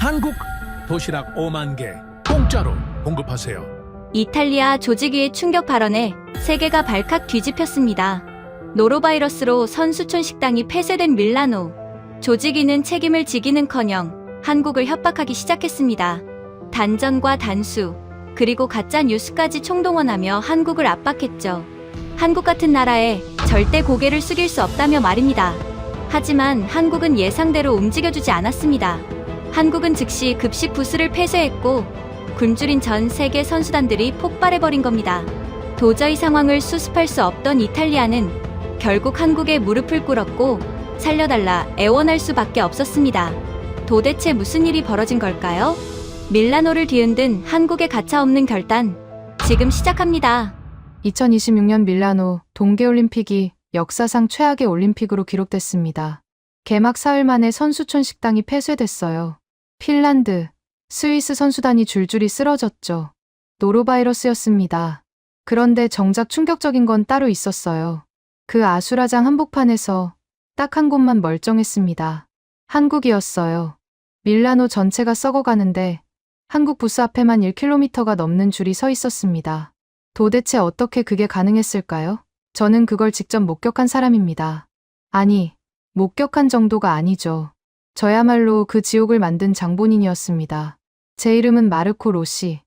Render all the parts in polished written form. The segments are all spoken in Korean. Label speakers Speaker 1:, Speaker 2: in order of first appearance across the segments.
Speaker 1: 한국 도시락 5만 개 공짜로 공급하세요.
Speaker 2: 이탈리아 조직위의 충격 발언에 세계가 발칵 뒤집혔습니다. 노로바이러스로 선수촌 식당이 폐쇄된 밀라노. 조직위는 책임을 지기는커녕 한국을 협박하기 시작했습니다. 단전과 단수, 그리고 가짜 뉴스까지 총동원하며 한국을 압박했죠. 한국 같은 나라에 절대 고개를 숙일 수 없다며 말입니다. 하지만 한국은 예상대로 움직여주지 않았습니다. 한국은 즉시 급식 부스를 폐쇄했고 굶주린 전 세계 선수단들이 폭발해버린 겁니다. 도저히 상황을 수습할 수 없던 이탈리아는 결국 한국에 무릎을 꿇었고 살려달라 애원할 수밖에 없었습니다. 도대체 무슨 일이 벌어진 걸까요? 밀라노를 뒤흔든 한국의 가차없는 결단, 지금 시작합니다.
Speaker 3: 2026년 밀라노 동계올림픽이 역사상 최악의 올림픽으로 기록됐습니다. 개막 사흘 만에 선수촌 식당이 폐쇄됐어요. 핀란드, 스위스 선수단이 줄줄이 쓰러졌죠. 노로바이러스였습니다. 그런데 정작 충격적인 건 따로 있었어요. 그 아수라장 한복판에서 딱 한 곳만 멀쩡했습니다. 한국이었어요. 밀라노 전체가 썩어가는데 한국 부스 앞에만 1km가 넘는 줄이 서 있었습니다. 도대체 어떻게 그게 가능했을까요? 저는 그걸 직접 목격한 사람입니다. 아니, 목격한 정도가 아니죠. 저야말로 그 지옥을 만든 장본인이었습니다. 제 이름은 마르코 로시.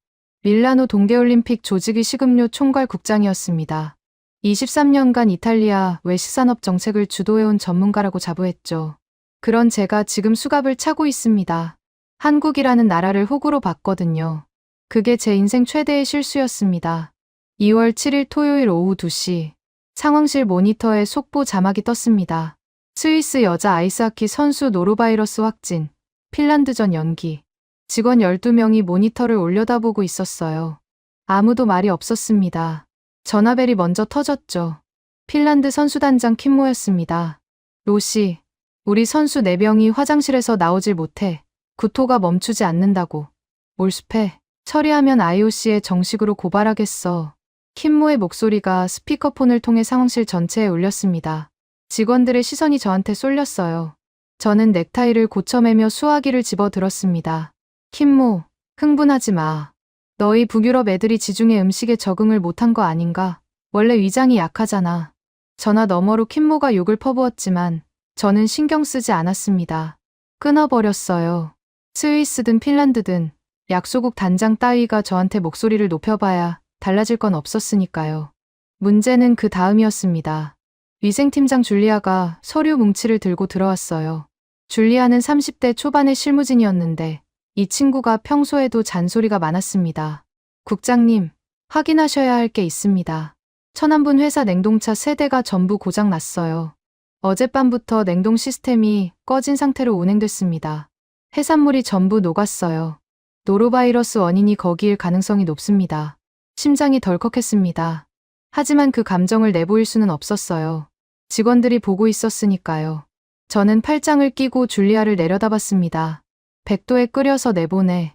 Speaker 3: 밀라노 동계올림픽 조직위 식음료 총괄 국장이었습니다. 23년간 이탈리아 외식산업 정책을 주도해온 전문가라고 자부했죠. 그런 제가 지금 수갑을 차고 있습니다. 한국이라는 나라를 호구로 봤거든요. 그게 제 인생 최대의 실수였습니다. 2월 7일 토요일 오후 2시 상황실 모니터에 속보 자막이 떴습니다. 스위스 여자 아이스하키 선수 노로바이러스 확진, 핀란드전 연기. 직원 12명이 모니터를 올려다보고 있었어요. 아무도 말이 없었습니다. 전화벨이 먼저 터졌죠. 핀란드 선수단장 킴모였습니다. 로시, 우리 선수 4명이 화장실에서 나오질 못해. 구토가 멈추지 않는다고. 몰수패, 처리하면 IOC에 정식으로 고발하겠어. 킴모의 목소리가 스피커폰을 통해 상황실 전체에 울렸습니다. 직원들의 시선이 저한테 쏠렸어요. 저는 넥타이를 고쳐매며 수화기를 집어들었습니다. 킴모, 흥분하지 마. 너희 북유럽 애들이 지중해 음식에 적응을 못한 거 아닌가? 원래 위장이 약하잖아. 전화 너머로 킴모가 욕을 퍼부었지만 저는 신경 쓰지 않았습니다. 끊어버렸어요. 스위스든 핀란드든 약소국 단장 따위가 저한테 목소리를 높여봐야 달라질 건 없었으니까요. 문제는 그 다음이었습니다. 위생팀장 줄리아가 서류 뭉치를 들고 들어왔어요. 줄리아는 30대 초반의 실무진이었는데 이 친구가 평소에도 잔소리가 많았습니다. 국장님, 확인하셔야 할 게 있습니다. 천안분 회사 냉동차 3대가 전부 고장 났어요. 어젯밤부터 냉동 시스템이 꺼진 상태로 운행됐습니다. 해산물이 전부 녹았어요. 노로바이러스 원인이 거기일 가능성이 높습니다. 심장이 덜컥했습니다. 하지만 그 감정을 내보일 수는 없었어요. 직원들이 보고 있었으니까요. 저는 팔짱을 끼고 줄리아를 내려다봤습니다. 100도에 끓여서 내보내.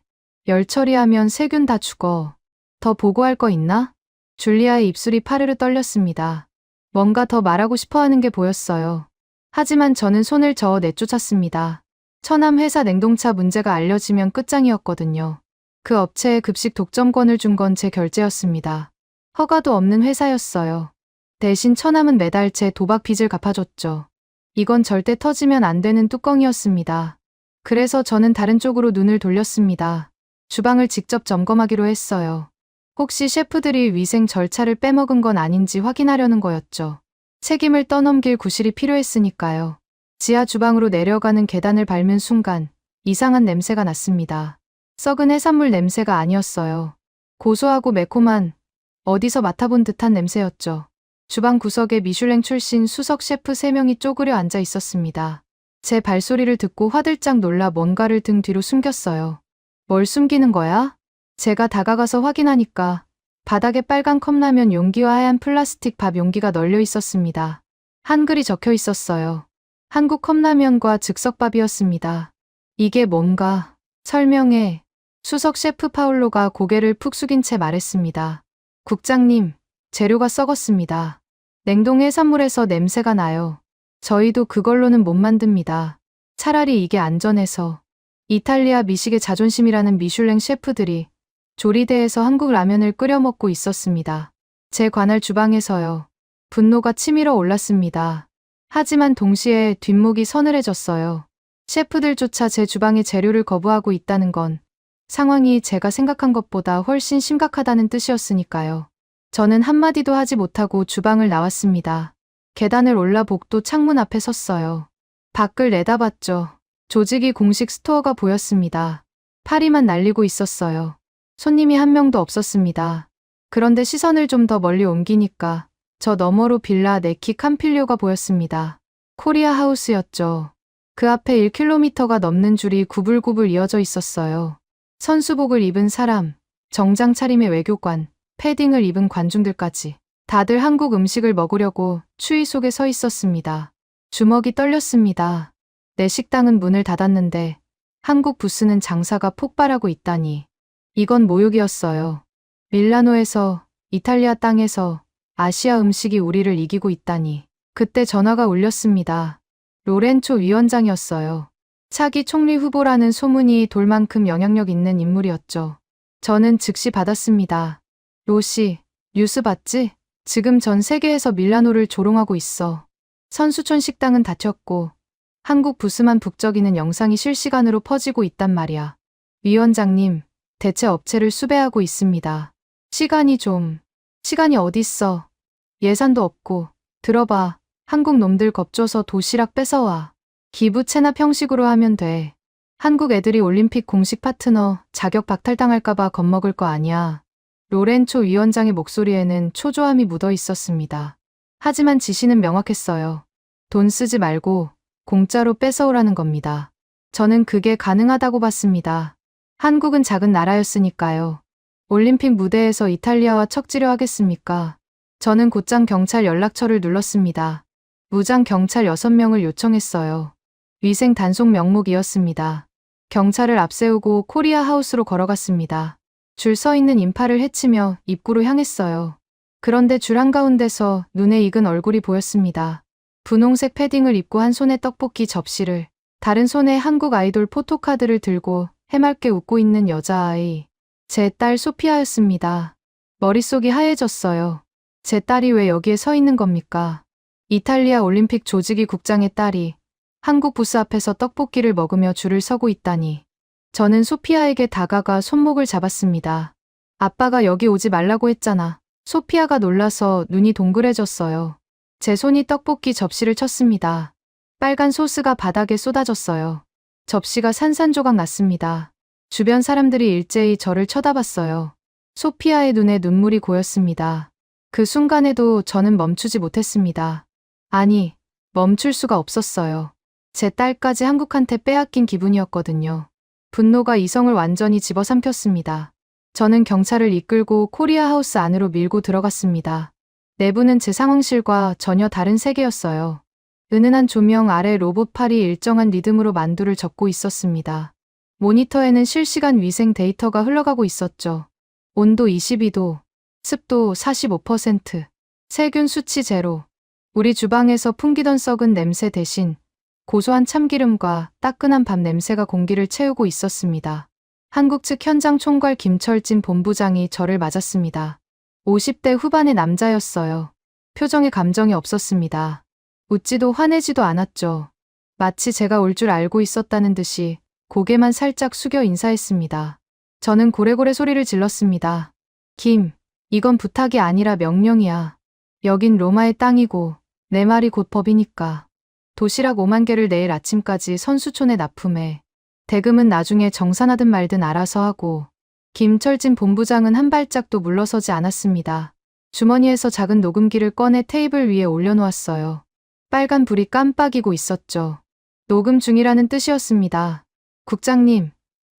Speaker 3: 열 처리하면 세균 다 죽어. 더 보고할 거 있나? 줄리아의 입술이 파르르 떨렸습니다. 뭔가 더 말하고 싶어하는 게 보였어요. 하지만 저는 손을 저어 내쫓았습니다. 천암 회사 냉동차 문제가 알려지면 끝장이었거든요. 그 업체에 급식 독점권을 준 건 제 결제였습니다. 허가도 없는 회사였어요. 대신 천암은 매달 제 도박 빚을 갚아줬죠. 이건 절대 터지면 안 되는 뚜껑이었습니다. 그래서 저는 다른 쪽으로 눈을 돌렸습니다. 주방을 직접 점검하기로 했어요. 혹시 셰프들이 위생 절차를 빼먹은 건 아닌지 확인하려는 거였죠. 책임을 떠넘길 구실이 필요했으니까요. 지하 주방으로 내려가는 계단을 밟는 순간 이상한 냄새가 났습니다. 썩은 해산물 냄새가 아니었어요. 고소하고 매콤한 어디서 맡아본 듯한 냄새였죠. 주방 구석에 미슐랭 출신 수석 셰프 3명이 쪼그려 앉아 있었습니다. 제 발소리를 듣고 화들짝 놀라 뭔가를 등 뒤로 숨겼어요. 뭘 숨기는 거야? 제가 다가가서 확인하니까 바닥에 빨간 컵라면 용기와 하얀 플라스틱 밥 용기가 널려 있었습니다. 한글이 적혀 있었어요. 한국 컵라면과 즉석밥이었습니다. 이게 뭔가 설명해. 수석 셰프 파울로가 고개를 푹 숙인 채 말했습니다. 국장님, 재료가 썩었습니다. 냉동 해산물에서 냄새가 나요. 저희도 그걸로는 못 만듭니다. 차라리 이게 안전해서. 이탈리아 미식의 자존심이라는 미슐랭 셰프들이 조리대에서 한국 라면을 끓여 먹고 있었습니다. 제 관할 주방에서요. 분노가 치밀어 올랐습니다. 하지만 동시에 뒷목이 서늘해졌어요. 셰프들조차 제 주방에 재료를 거부하고 있다는 건 상황이 제가 생각한 것보다 훨씬 심각하다는 뜻이었으니까요. 저는 한마디도 하지 못하고 주방을 나왔습니다. 계단을 올라 복도 창문 앞에 섰어요. 밖을 내다봤죠. 조직이 공식 스토어가 보였습니다. 파리만 날리고 있었어요. 손님이 한 명도 없었습니다. 그런데 시선을 좀 더 멀리 옮기니까 저 너머로 빌라 네키 캄필료가 보였습니다. 코리아 하우스였죠. 그 앞에 1km가 넘는 줄이 구불구불 이어져 있었어요. 선수복을 입은 사람, 정장 차림의 외교관, 패딩을 입은 관중들까지 다들 한국 음식을 먹으려고 추위 속에 서 있었습니다. 주먹이 떨렸습니다. 내 식당은 문을 닫았는데 한국 부스는 장사가 폭발하고 있다니. 이건 모욕이었어요. 밀라노에서, 이탈리아 땅에서 아시아 음식이 우리를 이기고 있다니. 그때 전화가 울렸습니다. 로렌초 위원장이었어요. 차기 총리 후보라는 소문이 돌 만큼 영향력 있는 인물이었죠. 저는 즉시 받았습니다. 로시, 뉴스 봤지? 지금 전 세계에서 밀라노를 조롱하고 있어. 선수촌 식당은 닫혔고 한국 부스만 북적이는 영상이 실시간으로 퍼지고 있단 말이야. 위원장님, 대체 업체를 수배하고 있습니다. 시간이 어딨어. 예산도 없고. 들어봐. 한국 놈들 겁줘서 도시락 뺏어와. 기부 체납 형식으로 하면 돼. 한국 애들이 올림픽 공식 파트너 자격 박탈당할까봐 겁먹을 거 아니야. 로렌초 위원장의 목소리에는 초조함이 묻어 있었습니다. 하지만 지시는 명확했어요. 돈 쓰지 말고 공짜로 뺏어오라는 겁니다. 저는 그게 가능하다고 봤습니다. 한국은 작은 나라였으니까요. 올림픽 무대에서 이탈리아와 척지려 하겠습니까? 저는 곧장 경찰 연락처를 눌렀습니다. 무장 경찰 6명을 요청했어요. 위생 단속 명목이었습니다. 경찰을 앞세우고 코리아 하우스로 걸어갔습니다. 줄 서 있는 인파를 헤치며 입구로 향했어요. 그런데 줄 한가운데서 눈에 익은 얼굴이 보였습니다. 분홍색 패딩을 입고 한 손에 떡볶이 접시를, 다른 손에 한국 아이돌 포토카드를 들고 해맑게 웃고 있는 여자아이. 제 딸 소피아였습니다. 머릿속이 하얘졌어요. 제 딸이 왜 여기에 서 있는 겁니까? 이탈리아 올림픽 조직위 국장의 딸이 한국 부스 앞에서 떡볶이를 먹으며 줄을 서고 있다니. 저는 소피아에게 다가가 손목을 잡았습니다. 아빠가 여기 오지 말라고 했잖아. 소피아가 놀라서 눈이 동그래졌어요. 제 손이 떡볶이 접시를 쳤습니다. 빨간 소스가 바닥에 쏟아졌어요. 접시가 산산조각 났습니다. 주변 사람들이 일제히 저를 쳐다봤어요. 소피아의 눈에 눈물이 고였습니다. 그 순간에도 저는 멈추지 못했습니다. 아니, 멈출 수가 없었어요. 제 딸까지 한국한테 빼앗긴 기분이었거든요. 분노가 이성을 완전히 집어삼켰습니다. 저는 경찰을 이끌고 코리아 하우스 안으로 밀고 들어갔습니다. 내부는 제 상황실과 전혀 다른 세계였어요. 은은한 조명 아래 로봇팔이 일정한 리듬으로 만두를 접고 있었습니다. 모니터에는 실시간 위생 데이터가 흘러가고 있었죠. 온도 22도, 습도 45%, 세균 수치 제로. 우리 주방에서 풍기던 썩은 냄새 대신 고소한 참기름과 따끈한 밥 냄새가 공기를 채우고 있었습니다. 한국 측 현장 총괄 김철진 본부장이 저를 맞았습니다. 50대 후반의 남자였어요. 표정에 감정이 없었습니다. 웃지도 화내지도 않았죠. 마치 제가 올 줄 알고 있었다는 듯이 고개만 살짝 숙여 인사했습니다. 저는 고래고래 소리를 질렀습니다. 김, 이건 부탁이 아니라 명령이야. 여긴 로마의 땅이고 내 말이 곧 법이니까. 도시락 5만 개를 내일 아침까지 선수촌에 납품해. 대금은 나중에 정산하든 말든 알아서 하고. 김철진 본부장은 한 발짝도 물러서지 않았습니다. 주머니에서 작은 녹음기를 꺼내 테이블 위에 올려놓았어요. 빨간 불이 깜빡이고 있었죠. 녹음 중이라는 뜻이었습니다. 국장님,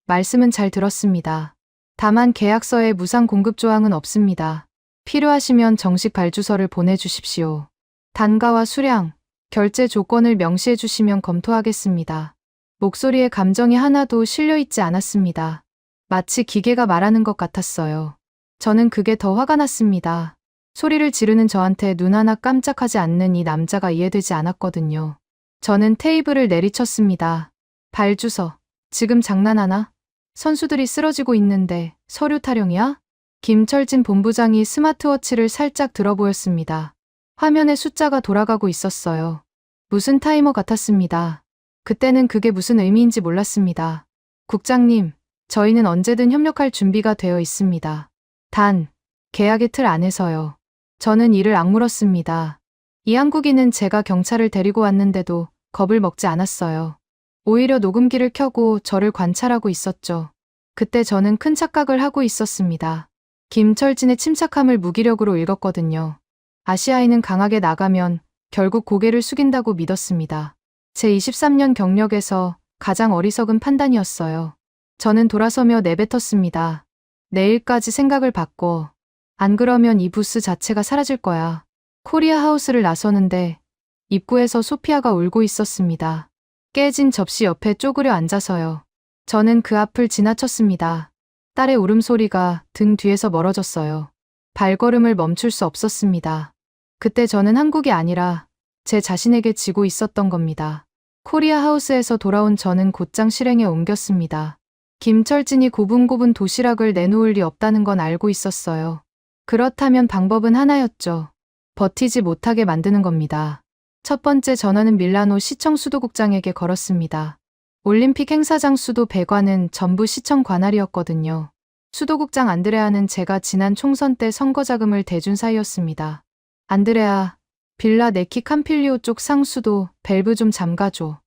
Speaker 3: 말씀은 잘 들었습니다. 다만 계약서에 무상 공급 조항은 없습니다. 필요하시면 정식 발주서를 보내주십시오. 단가와 수량, 결제 조건을 명시해 주시면 검토하겠습니다. 목소리에 감정이 하나도 실려있지 않았습니다. 마치 기계가 말하는 것 같았어요. 저는 그게 더 화가 났습니다. 소리를 지르는 저한테 눈 하나 깜짝하지 않는 이 남자가 이해되지 않았거든요. 저는 테이블을 내리쳤습니다. 발주서, 지금 장난하나? 선수들이 쓰러지고 있는데 서류 타령이야? 김철진 본부장이 스마트워치를 살짝 들어 보였습니다. 화면에 숫자가 돌아가고 있었어요. 무슨 타이머 같았습니다. 그때는 그게 무슨 의미인지 몰랐습니다. 국장님, 저희는 언제든 협력할 준비가 되어 있습니다. 단, 계약의 틀 안에서요. 저는 이를 악물었습니다. 이 한국인은 제가 경찰을 데리고 왔는데도 겁을 먹지 않았어요. 오히려 녹음기를 켜고 저를 관찰하고 있었죠. 그때 저는 큰 착각을 하고 있었습니다. 김철진의 침착함을 무기력으로 읽었거든요. 아시아인은 강하게 나가면 결국 고개를 숙인다고 믿었습니다. 제 23년 경력에서 가장 어리석은 판단이었어요. 저는 돌아서며 내뱉었습니다. 내일까지 생각을 바꿔. 안 그러면 이 부스 자체가 사라질 거야. 코리아 하우스를 나서는데 입구에서 소피아가 울고 있었습니다. 깨진 접시 옆에 쪼그려 앉아서요. 저는 그 앞을 지나쳤습니다. 딸의 울음소리가 등 뒤에서 멀어졌어요. 발걸음을 멈출 수 없었습니다. 그때 저는 한국이 아니라 제 자신에게 지고 있었던 겁니다. 코리아 하우스에서 돌아온 저는 곧장 실행에 옮겼습니다. 김철진이 고분고분 도시락을 내놓을 리 없다는 건 알고 있었어요. 그렇다면 방법은 하나였죠. 버티지 못하게 만드는 겁니다. 첫 번째 전화는 밀라노 시청 수도국장에게 걸었습니다. 올림픽 행사장 수도 배관은 전부 시청 관할이었거든요. 수도국장 안드레아는 제가 지난 총선 때 선거 자금을 대준 사이였습니다. 안드레아, 빌라 네키 캄필리오 쪽 상수도 밸브 좀 잠가줘.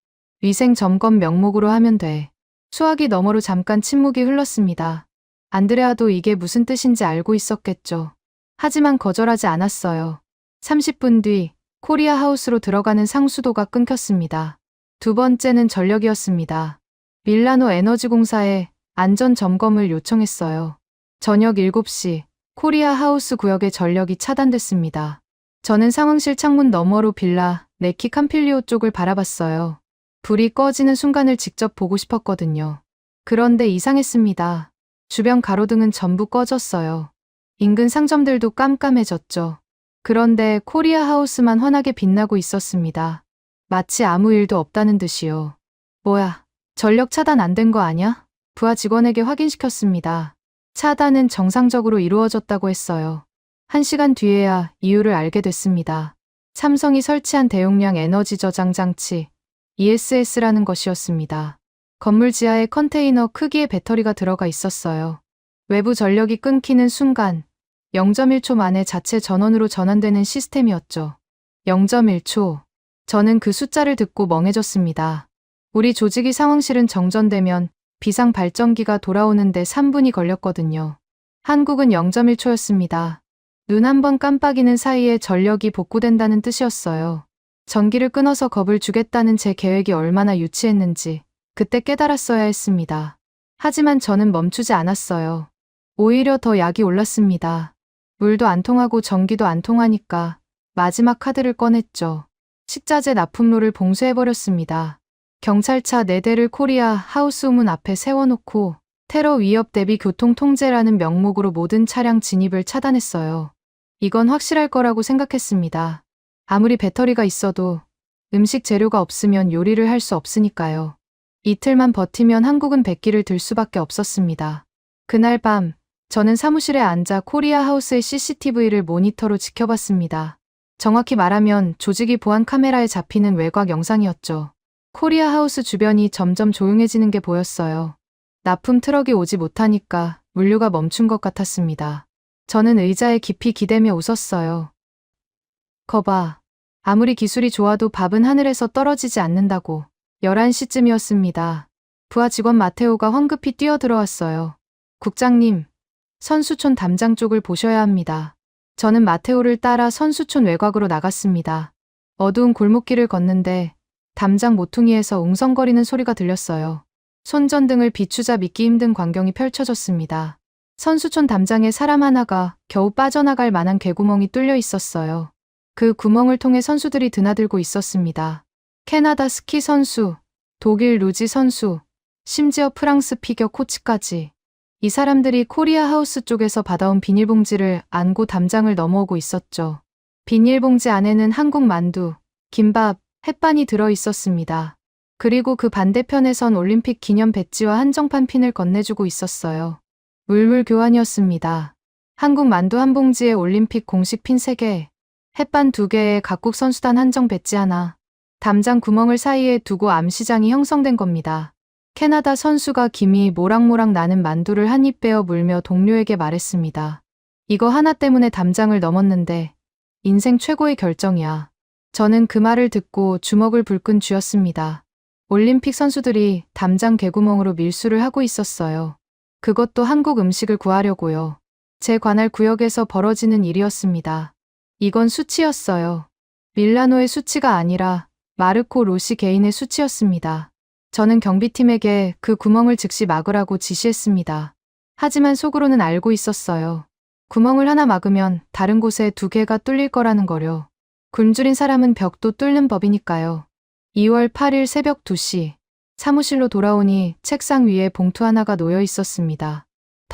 Speaker 3: 위생 점검 명목으로 하면 돼. 수화기 너머로 잠깐 침묵이 흘렀습니다. 안드레아도 이게 무슨 뜻인지 알고 있었겠죠. 하지만 거절하지 않았어요. 30분 뒤 코리아 하우스로 들어가는 상수도가 끊겼습니다. 두 번째는 전력이었습니다. 밀라노 에너지공사에 안전 점검을 요청했어요. 저녁 7시 코리아 하우스 구역의 전력이 차단됐습니다. 저는 상황실 창문 너머로 빌라 네키 캄필리오 쪽을 바라봤어요. 불이 꺼지는 순간을 직접 보고 싶었거든요. 그런데 이상했습니다. 주변 가로등은 전부 꺼졌어요. 인근 상점들도 깜깜해졌죠. 그런데 코리아 하우스만 환하게 빛나고 있었습니다. 마치 아무 일도 없다는 듯이요. 뭐야, 전력 차단 안 된 거 아냐? 부하 직원에게 확인시켰습니다. 차단은 정상적으로 이루어졌다고 했어요. 1시간 뒤에야 이유를 알게 됐습니다. 삼성이 설치한 대용량 에너지 저장 장치 ESS라는 것이었습니다. 건물 지하에 컨테이너 크기의 배터리가 들어가 있었어요. 외부 전력이 끊기는 순간 0.1초 만에 자체 전원으로 전환되는 시스템이었죠. 0.1초. 저는 그 숫자를 듣고 멍해졌습니다. 우리 조직이 상황실은 정전되면 비상 발전기가 돌아오는데 3분이 걸렸거든요. 한국은 0.1초였습니다. 눈 한 번 깜빡이는 사이에 전력이 복구된다는 뜻이었어요. 전기를 끊어서 겁을 주겠다는 제 계획이 얼마나 유치했는지 그때 깨달았어야 했습니다. 하지만 저는 멈추지 않았어요. 오히려 더 약이 올랐습니다. 물도 안 통하고 전기도 안 통하니까 마지막 카드를 꺼냈죠. 식자재 납품로를 봉쇄해버렸습니다. 경찰차 4대를 코리아 하우스 문 앞에 세워놓고 테러 위협 대비 교통 통제라는 명목으로 모든 차량 진입을 차단했어요. 이건 확실할 거라고 생각했습니다. 아무리 배터리가 있어도 음식 재료가 없으면 요리를 할 수 없으니까요. 이틀만 버티면 한국은 백기를 들 수밖에 없었습니다. 그날 밤 저는 사무실에 앉아 코리아 하우스의 CCTV를 모니터로 지켜봤습니다. 정확히 말하면 조직이 보안 카메라에 잡히는 외곽 영상이었죠. 코리아 하우스 주변이 점점 조용해지는 게 보였어요. 납품 트럭이 오지 못하니까 물류가 멈춘 것 같았습니다. 저는 의자에 깊이 기대며 웃었어요. 거봐. 아무리 기술이 좋아도 밥은 하늘에서 떨어지지 않는다고. 11시쯤이었습니다. 부하 직원 마테오가 황급히 뛰어들어왔어요. 국장님, 선수촌 담장 쪽을 보셔야 합니다. 저는 마테오를 따라 선수촌 외곽으로 나갔습니다. 어두운 골목길을 걷는데 담장 모퉁이에서 웅성거리는 소리가 들렸어요. 손전등을 비추자 믿기 힘든 광경이 펼쳐졌습니다. 선수촌 담장에 사람 하나가 겨우 빠져나갈 만한 개구멍이 뚫려 있었어요. 그 구멍을 통해 선수들이 드나들고 있었습니다. 캐나다 스키 선수, 독일 루지 선수, 심지어 프랑스 피겨 코치까지. 이 사람들이 코리아 하우스 쪽에서 받아온 비닐봉지를 안고 담장을 넘어오고 있었죠. 비닐봉지 안에는 한국 만두, 김밥, 햇반이 들어 있었습니다. 그리고 그 반대편에선 올림픽 기념 배지와 한정판 핀을 건네주고 있었어요. 물물 교환이었습니다. 한국 만두 한 봉지에 올림픽 공식 핀 3개, 햇반 2개에 각국 선수단 한정 배지 하나, 담장 구멍을 사이에 두고 암시장이 형성된 겁니다. 캐나다 선수가 김이 모락모락 나는 만두를 한 입 베어 물며 동료에게 말했습니다. 이거 하나 때문에 담장을 넘었는데 인생 최고의 결정이야. 저는 그 말을 듣고 주먹을 불끈 쥐었습니다. 올림픽 선수들이 담장 개구멍으로 밀수를 하고 있었어요. 그것도 한국 음식을 구하려고요. 제 관할 구역에서 벌어지는 일이었습니다. 이건 수치였어요. 밀라노의 수치가 아니라 마르코 로시 개인의 수치였습니다. 저는 경비팀에게 그 구멍을 즉시 막으라고 지시했습니다. 하지만 속으로는 알고 있었어요. 구멍을 하나 막으면 다른 곳에 2개가 뚫릴 거라는 거요. 굶주린 사람은 벽도 뚫는 법이니까요. 2월 8일 새벽 2시, 사무실로 돌아오니 책상 위에 봉투 하나가 놓여 있었습니다.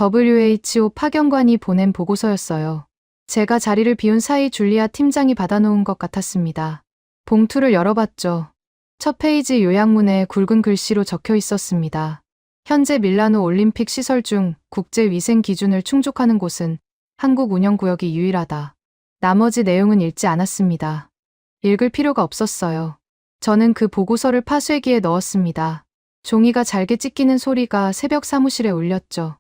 Speaker 3: WHO 파견관이 보낸 보고서였어요. 제가 자리를 비운 사이 줄리아 팀장이 받아놓은 것 같았습니다. 봉투를 열어봤죠. 첫 페이지 요약문에 굵은 글씨로 적혀 있었습니다. 현재 밀라노 올림픽 시설 중 국제 위생 기준을 충족하는 곳은 한국 운영구역이 유일하다. 나머지 내용은 읽지 않았습니다. 읽을 필요가 없었어요. 저는 그 보고서를 파쇄기에 넣었습니다. 종이가 잘게 찢기는 소리가 새벽 사무실에 울렸죠.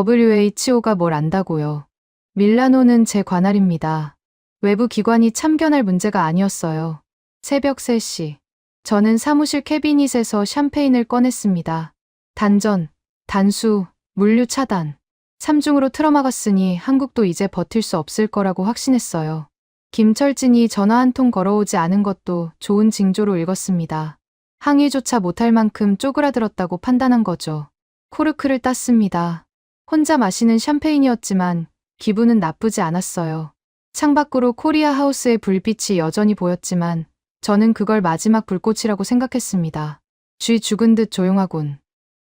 Speaker 3: WHO가 뭘 안다고요. 밀라노는 제 관할입니다. 외부 기관이 참견할 문제가 아니었어요. 새벽 3시. 저는 사무실 캐비닛에서 샴페인을 꺼냈습니다. 단전, 단수, 물류 차단. 3중으로 틀어막았으니 한국도 이제 버틸 수 없을 거라고 확신했어요. 김철진이 전화 한 통 걸어오지 않은 것도 좋은 징조로 읽었습니다. 항의조차 못할 만큼 쪼그라들었다고 판단한 거죠. 코르크를 땄습니다. 혼자 마시는 샴페인이었지만 기분은 나쁘지 않았어요. 창밖으로 코리아 하우스의 불빛이 여전히 보였지만 저는 그걸 마지막 불꽃이라고 생각했습니다. 쥐 죽은 듯 조용하군.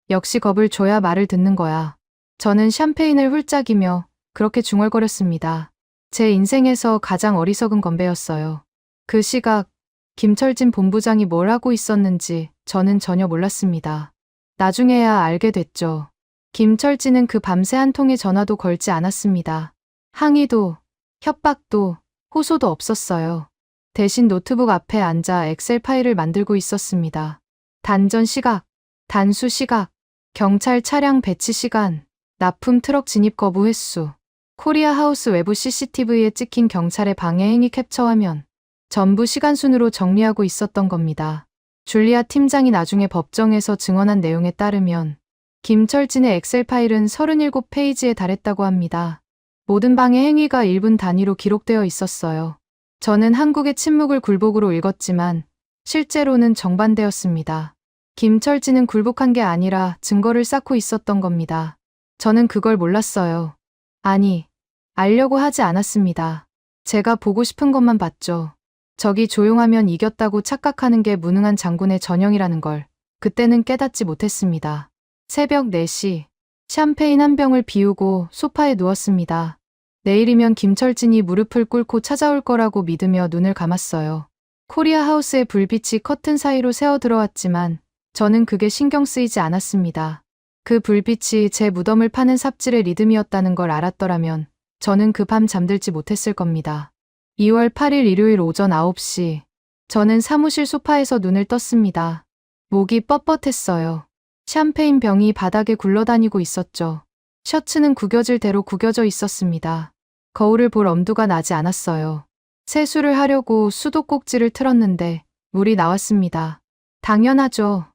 Speaker 3: 역시 겁을 줘야 말을 듣는 거야. 저는 샴페인을 훌짝이며 그렇게 중얼거렸습니다. 제 인생에서 가장 어리석은 건배였어요. 그 시각 김철진 본부장이 뭘 하고 있었는지 저는 전혀 몰랐습니다. 나중에야 알게 됐죠. 김철진은 그 밤새 한 통의 전화도 걸지 않았습니다. 항의도, 협박도, 호소도 없었어요. 대신 노트북 앞에 앉아 엑셀 파일을 만들고 있었습니다. 단전 시각, 단수 시각, 경찰 차량 배치 시간, 납품 트럭 진입 거부 횟수, 코리아 하우스 외부 CCTV에 찍힌 경찰의 방해 행위 캡처 화면, 전부 시간순으로 정리하고 있었던 겁니다. 줄리아 팀장이 나중에 법정에서 증언한 내용에 따르면 김철진의 엑셀 파일은 37페이지에 달했다고 합니다. 모든 방해 행위가 1분 단위로 기록되어 있었어요. 저는 한국의 침묵을 굴복으로 읽었지만 실제로는 정반대였습니다. 김철진은 굴복한 게 아니라 증거를 쌓고 있었던 겁니다. 저는 그걸 몰랐어요. 아니, 알려고 하지 않았습니다. 제가 보고 싶은 것만 봤죠. 적이 조용하면 이겼다고 착각하는 게 무능한 장군의 전형이라는 걸 그때는 깨닫지 못했습니다. 새벽 4시, 샴페인 한 병을 비우고 소파에 누웠습니다. 내일이면 김철진이 무릎을 꿇고 찾아올 거라고 믿으며 눈을 감았어요. 코리아 하우스의 불빛이 커튼 사이로 새어 들어왔지만 저는 그게 신경 쓰이지 않았습니다. 그 불빛이 제 무덤을 파는 삽질의 리듬이었다는 걸 알았더라면 저는 그 밤 잠들지 못했을 겁니다. 2월 8일 일요일 오전 9시. 저는 사무실 소파에서 눈을 떴습니다. 목이 뻣뻣했어요. 샴페인 병이 바닥에 굴러다니고 있었죠. 셔츠는 구겨질 대로 구겨져 있었습니다. 거울을 볼 엄두가 나지 않았어요. 세수를 하려고 수도꼭지를 틀었는데 물이 나왔습니다. 당연하죠.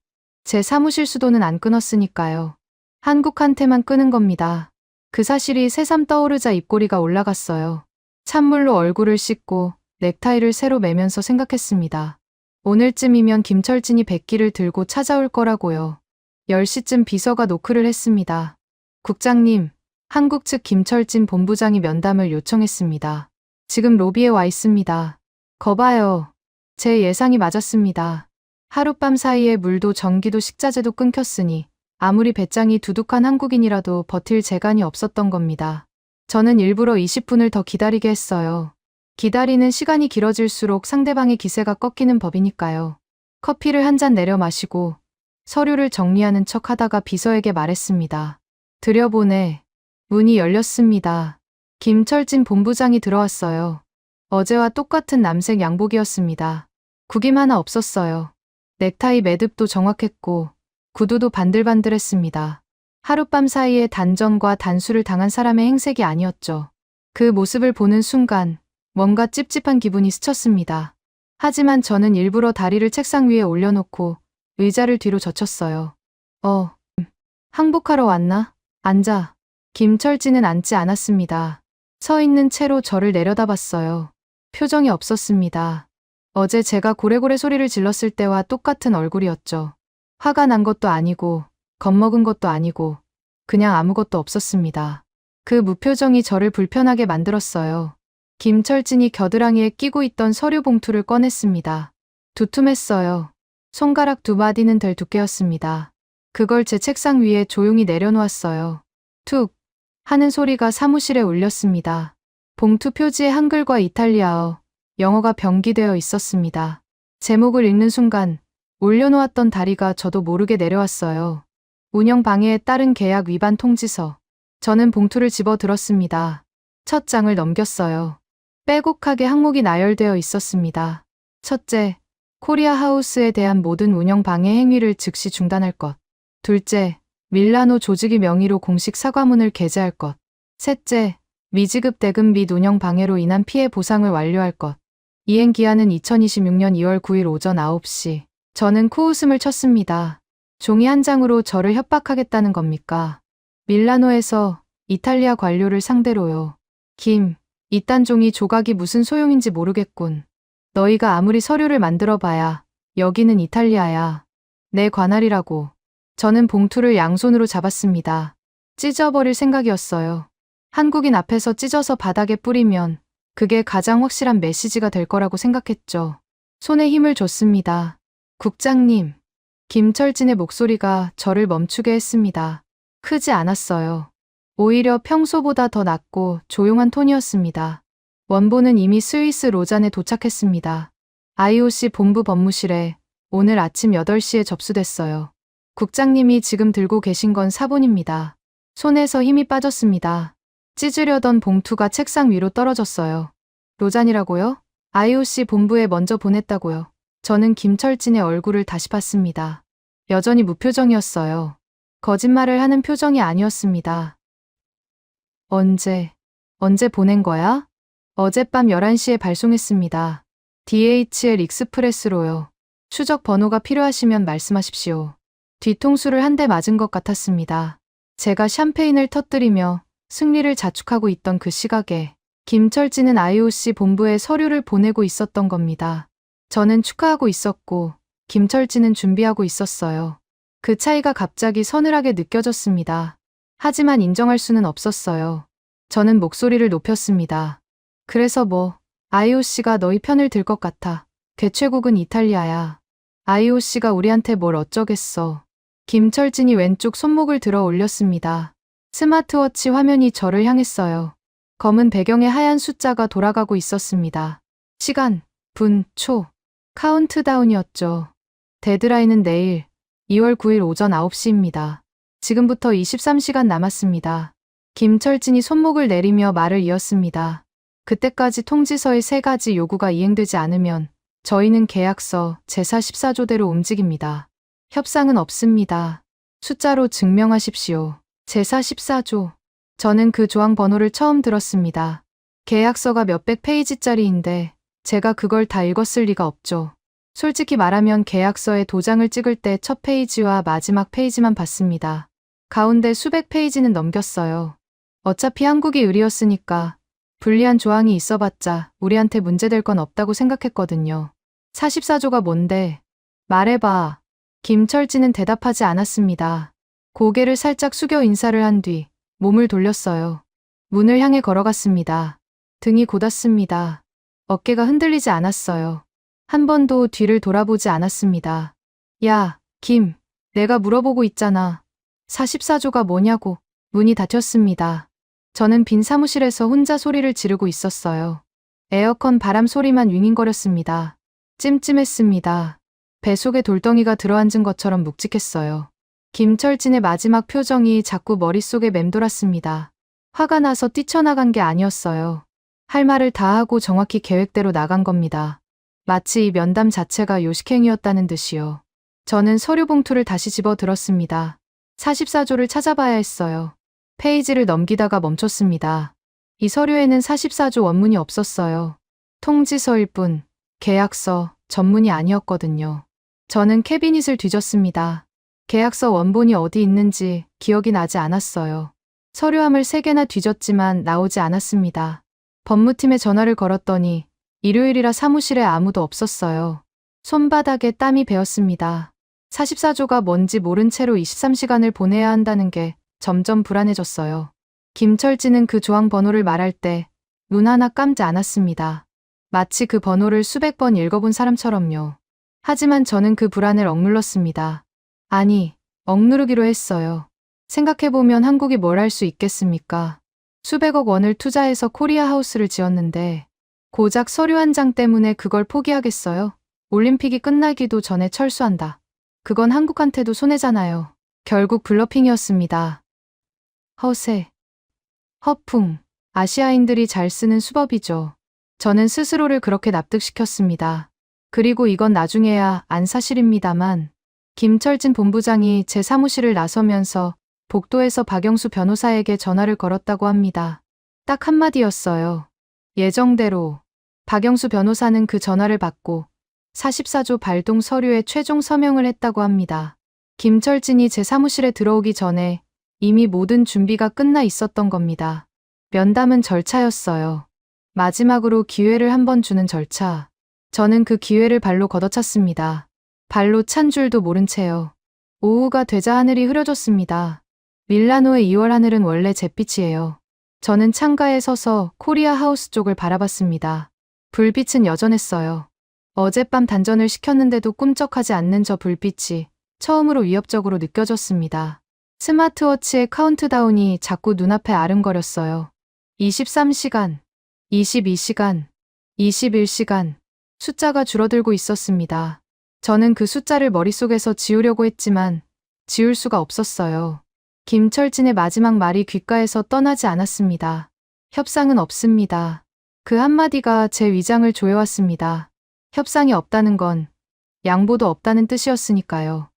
Speaker 3: 제 사무실 수도는 안 끊었으니까요. 한국한테만 끄는 겁니다. 그 사실이 새삼 떠오르자 입꼬리가 올라갔어요. 찬물로 얼굴을 씻고 넥타이를 새로 매면서 생각했습니다. 오늘쯤이면 김철진이 백기를 들고 찾아올 거라고요. 10시쯤 비서가 노크를 했습니다. 국장님, 한국 측 김철진 본부장이 면담을 요청했습니다. 지금 로비에 와 있습니다. 거봐요. 제 예상이 맞았습니다. 하룻밤 사이에 물도 전기도 식자재도 끊겼으니 아무리 배짱이 두둑한 한국인이라도 버틸 재간이 없었던 겁니다. 저는 일부러 20분을 더 기다리게 했어요. 기다리는 시간이 길어질수록 상대방의 기세가 꺾이는 법이니까요. 커피를 한 잔 내려 마시고 서류를 정리하는 척 하다가 비서에게 말했습니다. 들여보내. 문이 열렸습니다. 김철진 본부장이 들어왔어요. 어제와 똑같은 남색 양복이었습니다. 구김 하나 없었어요. 넥타이 매듭도 정확했고 구두도 반들반들했습니다. 하룻밤 사이에 단전과 단수를 당한 사람의 행색이 아니었죠. 그 모습을 보는 순간 뭔가 찝찝한 기분이 스쳤습니다. 하지만 저는 일부러 다리를 책상 위에 올려놓고 의자를 뒤로 젖혔어요. 항복하러 왔나? 앉아. 김철진은 앉지 않았습니다. 서 있는 채로 저를 내려다봤어요. 표정이 없었습니다. 어제 제가 고래고래 소리를 질렀을 때와 똑같은 얼굴이었죠. 화가 난 것도 아니고 겁먹은 것도 아니고 그냥 아무것도 없었습니다. 그 무표정이 저를 불편하게 만들었어요. 김철진이 겨드랑이에 끼고 있던 서류 봉투를 꺼냈습니다. 두툼했어요. 손가락 두 마디는 될 두께였습니다. 그걸 제 책상 위에 조용히 내려놓았어요. 툭 하는 소리가 사무실에 울렸습니다. 봉투 표지에 한글과 이탈리아어, 영어가 병기되어 있었습니다. 제목을 읽는 순간 올려놓았던 다리가 저도 모르게 내려왔어요. 운영 방해에 따른 계약 위반 통지서. 저는 봉투를 집어 들었습니다. 첫 장을 넘겼어요. 빼곡하게 항목이 나열되어 있었습니다. 첫째, 코리아 하우스에 대한 모든 운영 방해 행위를 즉시 중단할 것. 둘째, 밀라노 조직이 명의로 공식 사과문을 게재할 것. 셋째, 미지급 대금 및 운영 방해로 인한 피해 보상을 완료할 것. 이행 기한은 2026년 2월 9일 오전 9시. 저는 코웃음을 쳤습니다. 종이 한 장으로 저를 협박하겠다는 겁니까? 밀라노에서 이탈리아 관료를 상대로요. 김, 이딴 종이 조각이 무슨 소용인지 모르겠군. 너희가 아무리 서류를 만들어봐야 여기는 이탈리아야. 내 관할이라고. 저는 봉투를 양손으로 잡았습니다. 찢어버릴 생각이었어요. 한국인 앞에서 찢어서 바닥에 뿌리면 그게 가장 확실한 메시지가 될 거라고 생각했죠. 손에 힘을 줬습니다. 국장님. 김철진의 목소리가 저를 멈추게 했습니다. 크지 않았어요. 오히려 평소보다 더 낮고 조용한 톤이었습니다. 원본은 이미 스위스 로잔에 도착했습니다. IOC 본부 법무실에 오늘 아침 8시에 접수됐어요. 국장님이 지금 들고 계신 건 사본입니다. 손에서 힘이 빠졌습니다. 찢으려던 봉투가 책상 위로 떨어졌어요. 로잔이라고요? IOC 본부에 먼저 보냈다고요. 저는 김철진의 얼굴을 다시 봤습니다. 여전히 무표정이었어요. 거짓말을 하는 표정이 아니었습니다. 언제 보낸 거야? 어젯밤 11시에 발송했습니다. DHL 익스프레스로요. 추적 번호가 필요하시면 말씀하십시오. 뒤통수를 한 대 맞은 것 같았습니다. 제가 샴페인을 터뜨리며 승리를 자축하고 있던 그 시각에 김철진은 IOC 본부에 서류를 보내고 있었던 겁니다. 저는 축하하고 있었고 김철진은 준비하고 있었어요. 그 차이가 갑자기 서늘하게 느껴졌습니다. 하지만 인정할 수는 없었어요. 저는 목소리를 높였습니다. 그래서 IOC가 너희 편을 들 것 같아. 개최국은 이탈리아야. IOC가 우리한테 뭘 어쩌겠어. 김철진이 왼쪽 손목을 들어 올렸습니다. 스마트워치 화면이 저를 향했어요. 검은 배경에 하얀 숫자가 돌아가고 있었습니다. 시간, 분, 초. 카운트다운이었죠. 데드라인은 내일 2월 9일 오전 9시입니다. 지금부터 23시간 남았습니다. 김철진이 손목을 내리며 말을 이었습니다. 그때까지 통지서의 3가지 요구가 이행되지 않으면 저희는 계약서 제4 14조대로 움직입니다. 협상은 없습니다. 숫자로 증명하십시오. 제4 14조. 저는 그 조항 번호를 처음 들었습니다. 계약서가 몇백 페이지짜리인데 제가 그걸 다 읽었을 리가 없죠. 솔직히 말하면 계약서에 도장을 찍을 때 첫 페이지와 마지막 페이지만 봤습니다. 가운데 수백 페이지는 넘겼어요. 어차피 한국이 의리였으니까 불리한 조항이 있어봤자 우리한테 문제될 건 없다고 생각했거든요. 44조가 뭔데? 말해봐. 김철진은 대답하지 않았습니다. 고개를 살짝 숙여 인사를 한 뒤 몸을 돌렸어요. 문을 향해 걸어갔습니다. 등이 곧았습니다. 어깨가 흔들리지 않았어요. 한 번도 뒤를 돌아보지 않았습니다. 야, 김, 내가 물어보고 있잖아. 44조가 뭐냐고. 문이 닫혔습니다. 저는 빈 사무실에서 혼자 소리를 지르고 있었어요. 에어컨 바람 소리만 윙윙거렸습니다. 찜찜했습니다. 배 속에 돌덩이가 들어앉은 것처럼 묵직했어요. 김철진의 마지막 표정이 자꾸 머릿속에 맴돌았습니다. 화가 나서 뛰쳐나간 게 아니었어요. 할 말을 다 하고 정확히 계획대로 나간 겁니다. 마치 이 면담 자체가 요식행위였다는 듯이요. 저는 서류 봉투를 다시 집어 들었습니다. 44조를 찾아봐야 했어요. 페이지를 넘기다가 멈췄습니다. 이 서류에는 44조 원문이 없었어요. 통지서일 뿐, 계약서, 전문이 아니었거든요. 저는 캐비닛을 뒤졌습니다. 계약서 원본이 어디 있는지 기억이 나지 않았어요. 서류함을 3개나 뒤졌지만 나오지 않았습니다. 법무팀에 전화를 걸었더니 일요일이라 사무실에 아무도 없었어요. 손바닥에 땀이 베었습니다. 44조가 뭔지 모른 채로 23시간을 보내야 한다는 게 점점 불안해졌어요. 김철진은 그 조항 번호를 말할 때 눈 하나 감지 않았습니다. 마치 그 번호를 수백 번 읽어본 사람처럼요. 하지만 저는 그 불안을 억눌렀습니다. 아니, 억누르기로 했어요. 생각해보면 한국이 뭘 할 수 있겠습니까? 수백억 원을 투자해서 코리아 하우스를 지었는데 고작 서류 한 장 때문에 그걸 포기하겠어요? 올림픽이 끝나기도 전에 철수한다. 그건 한국한테도 손해잖아요. 결국 블러핑이었습니다. 허세, 허풍, 아시아인들이 잘 쓰는 수법이죠. 저는 스스로를 그렇게 납득시켰습니다. 그리고 이건 나중에야 안 사실입니다만 김철진 본부장이 제 사무실을 나서면서 복도에서 박영수 변호사에게 전화를 걸었다고 합니다. 딱 한마디였어요. 예정대로. 박영수 변호사는 그 전화를 받고 44조 발동 서류에 최종 서명을 했다고 합니다. 김철진이 제 사무실에 들어오기 전에 이미 모든 준비가 끝나 있었던 겁니다. 면담은 절차였어요. 마지막으로 기회를 한 번 주는 절차. 저는 그 기회를 발로 걷어찼습니다. 발로 찬 줄도 모른 채요. 오후가 되자 하늘이 흐려졌습니다. 밀라노의 2월 하늘은 원래 잿빛이에요. 저는 창가에 서서 코리아 하우스 쪽을 바라봤습니다. 불빛은 여전했어요. 어젯밤 단전을 시켰는데도 꿈쩍하지 않는 저 불빛이 처음으로 위협적으로 느껴졌습니다. 스마트워치의 카운트다운이 자꾸 눈앞에 아른거렸어요. 23시간, 22시간, 21시간, 숫자가 줄어들고 있었습니다. 저는 그 숫자를 머릿속에서 지우려고 했지만 지울 수가 없었어요. 김철진의 마지막 말이 귓가에서 떠나지 않았습니다. 협상은 없습니다. 그 한마디가 제 위장을 조여왔습니다. 협상이 없다는 건 양보도 없다는 뜻이었으니까요.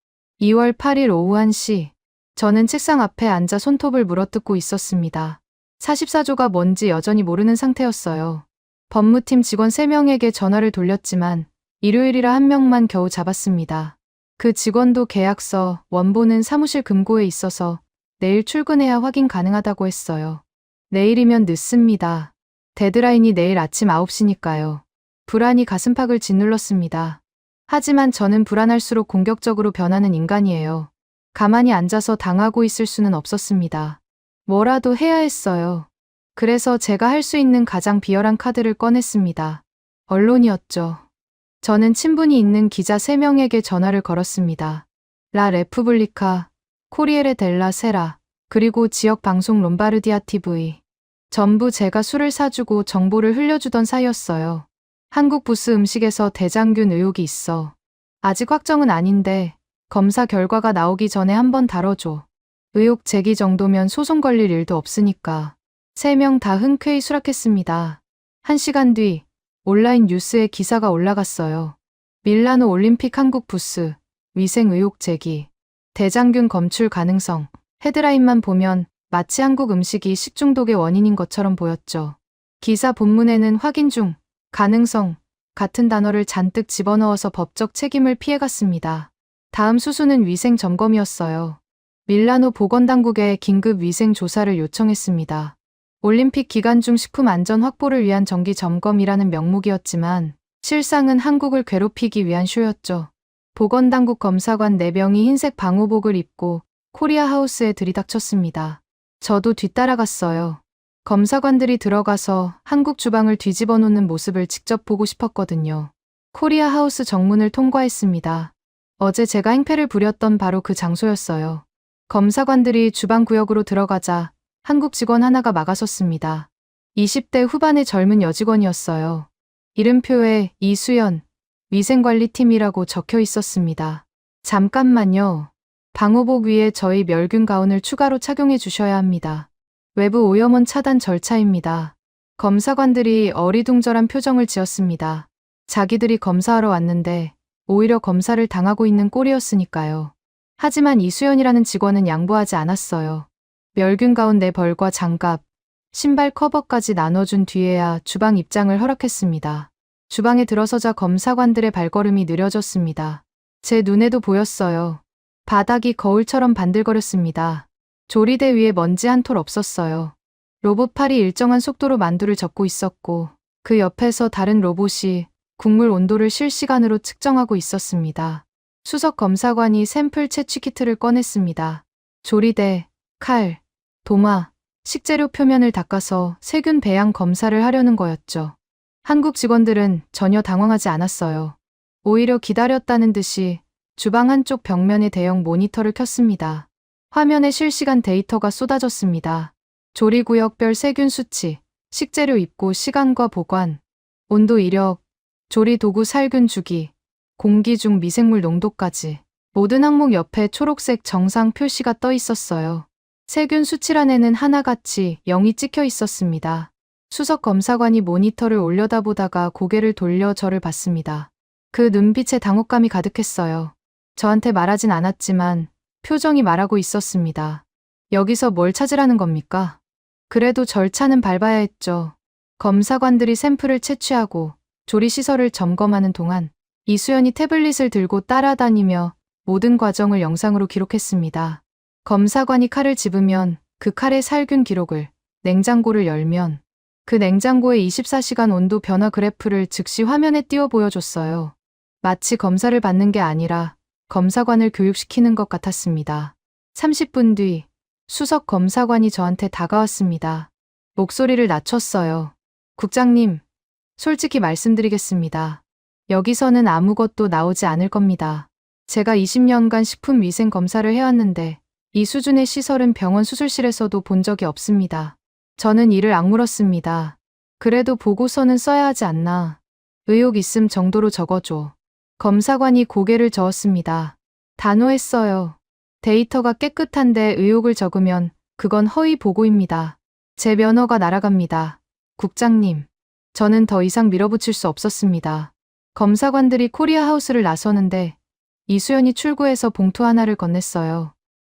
Speaker 3: 2월 8일 오후 1시, 저는 책상 앞에 앉아 손톱을 물어뜯고 있었습니다. 44조가 뭔지 여전히 모르는 상태였어요. 법무팀 직원 3명에게 전화를 돌렸지만 일요일이라 한 명만 겨우 잡았습니다. 그 직원도 계약서, 원본은 사무실 금고에 있어서 내일 출근해야 확인 가능하다고 했어요. 내일이면 늦습니다. 데드라인이 내일 아침 9시니까요. 불안이 가슴팍을 짓눌렀습니다. 하지만 저는 불안할수록 공격적으로 변하는 인간이에요. 가만히 앉아서 당하고 있을 수는 없었습니다. 뭐라도 해야 했어요. 그래서 제가 할 수 있는 가장 비열한 카드를 꺼냈습니다. 언론이었죠. 저는 친분이 있는 기자 3명에게 전화를 걸었습니다. 라 레푸블리카, 코리에레 델라 세라, 그리고 지역 방송 롬바르디아 TV. 전부 제가 술을 사주고 정보를 흘려주던 사이였어요. 한국 부스 음식에서 대장균 의혹이 있어. 아직 확정은 아닌데 검사 결과가 나오기 전에 한번 다뤄줘. 의혹 제기 정도면 소송 걸릴 일도 없으니까. 3명 다 흔쾌히 수락했습니다. 1시간 뒤 온라인 뉴스에 기사가 올라갔어요. 밀라노 올림픽 한국 부스, 위생 의혹 제기, 대장균 검출 가능성. 헤드라인만 보면 마치 한국 음식이 식중독의 원인인 것처럼 보였죠. 기사 본문에는 확인 중, 가능성 같은 단어를 잔뜩 집어넣어서 법적 책임을 피해갔습니다. 다음 수순은 위생 점검이었어요. 밀라노 보건당국에 긴급 위생 조사를 요청했습니다. 올림픽 기간 중 식품 안전 확보를 위한 정기 점검이라는 명목이었지만 실상은 한국을 괴롭히기 위한 쇼였죠. 보건당국 검사관 4명이 흰색 방호복을 입고 코리아 하우스에 들이닥쳤습니다. 저도 뒤따라갔어요. 검사관들이 들어가서 한국 주방을 뒤집어 놓는 모습을 직접 보고 싶었거든요. 코리아 하우스 정문을 통과했습니다. 어제 제가 행패를 부렸던 바로 그 장소였어요. 검사관들이 주방 구역으로 들어가자 한국 직원 하나가 막아섰습니다. 20대 후반의 젊은 여직원이었어요. 이름표에 이수연, 위생관리팀이라고 적혀 있었습니다. 잠깐만요. 방호복 위에 저희 멸균 가운을 추가로 착용해 주셔야 합니다. 외부 오염원 차단 절차입니다. 검사관들이 어리둥절한 표정을 지었습니다. 자기들이 검사하러 왔는데 오히려 검사를 당하고 있는 꼴이었으니까요. 하지만 이수연이라는 직원은 양보하지 않았어요. 멸균 가운 내 벌과 장갑, 신발 커버까지 나눠준 뒤에야 주방 입장을 허락했습니다. 주방에 들어서자 검사관들의 발걸음이 느려졌습니다. 제 눈에도 보였어요. 바닥이 거울처럼 반들거렸습니다. 조리대 위에 먼지 한 톨 없었어요. 로봇팔이 일정한 속도로 만두를 접고 있었고 그 옆에서 다른 로봇이 국물 온도를 실시간으로 측정하고 있었습니다. 수석 검사관이 샘플 채취 키트를 꺼냈습니다. 조리대, 칼, 도마, 식재료 표면을 닦아서 세균 배양 검사를 하려는 거였죠. 한국 직원들은 전혀 당황하지 않았어요. 오히려 기다렸다는 듯이 주방 한쪽 벽면에 대형 모니터를 켰습니다. 화면에 실시간 데이터가 쏟아졌습니다. 조리구역별 세균 수치, 식재료 입고 시간과 보관, 온도 이력, 조리 도구 살균 주기, 공기 중 미생물 농도까지 모든 항목 옆에 초록색 정상 표시가 떠 있었어요. 세균 수치란에는 하나같이 0이 찍혀 있었습니다. 수석 검사관이 모니터를 올려다보다가 고개를 돌려 저를 봤습니다. 그 눈빛에 당혹감이 가득했어요. 저한테 말하진 않았지만 표정이 말하고 있었습니다. 여기서 뭘 찾으라는 겁니까? 그래도 절차는 밟아야 했죠. 검사관들이 샘플을 채취하고 조리시설을 점검하는 동안 이수연이 태블릿을 들고 따라다니며 모든 과정을 영상으로 기록했습니다. 검사관이 칼을 집으면 그 칼의 살균 기록을, 냉장고를 열면 그 냉장고의 24시간 온도 변화 그래프를 즉시 화면에 띄워 보여줬어요. 마치 검사를 받는 게 아니라 검사관을 교육시키는 것 같았습니다. 30분 뒤 수석 검사관이 저한테 다가왔습니다. 목소리를 낮췄어요. 국장님, 솔직히 말씀드리겠습니다. 여기서는 아무것도 나오지 않을 겁니다. 제가 20년간 식품 위생 검사를 해왔는데 이 수준의 시설은 병원 수술실에서도 본 적이 없습니다. 저는 이를 악물었습니다. 그래도 보고서는 써야 하지 않나. 의혹 있음 정도로 적어줘. 검사관이 고개를 저었습니다. 단호했어요. 데이터가 깨끗한데 의혹을 적으면 그건 허위 보고입니다. 제 면허가 날아갑니다. 국장님, 저는 더 이상 밀어붙일 수 없었습니다. 검사관들이 코리아 하우스를 나서는데 이수연이 출구에서 봉투 하나를 건넸어요.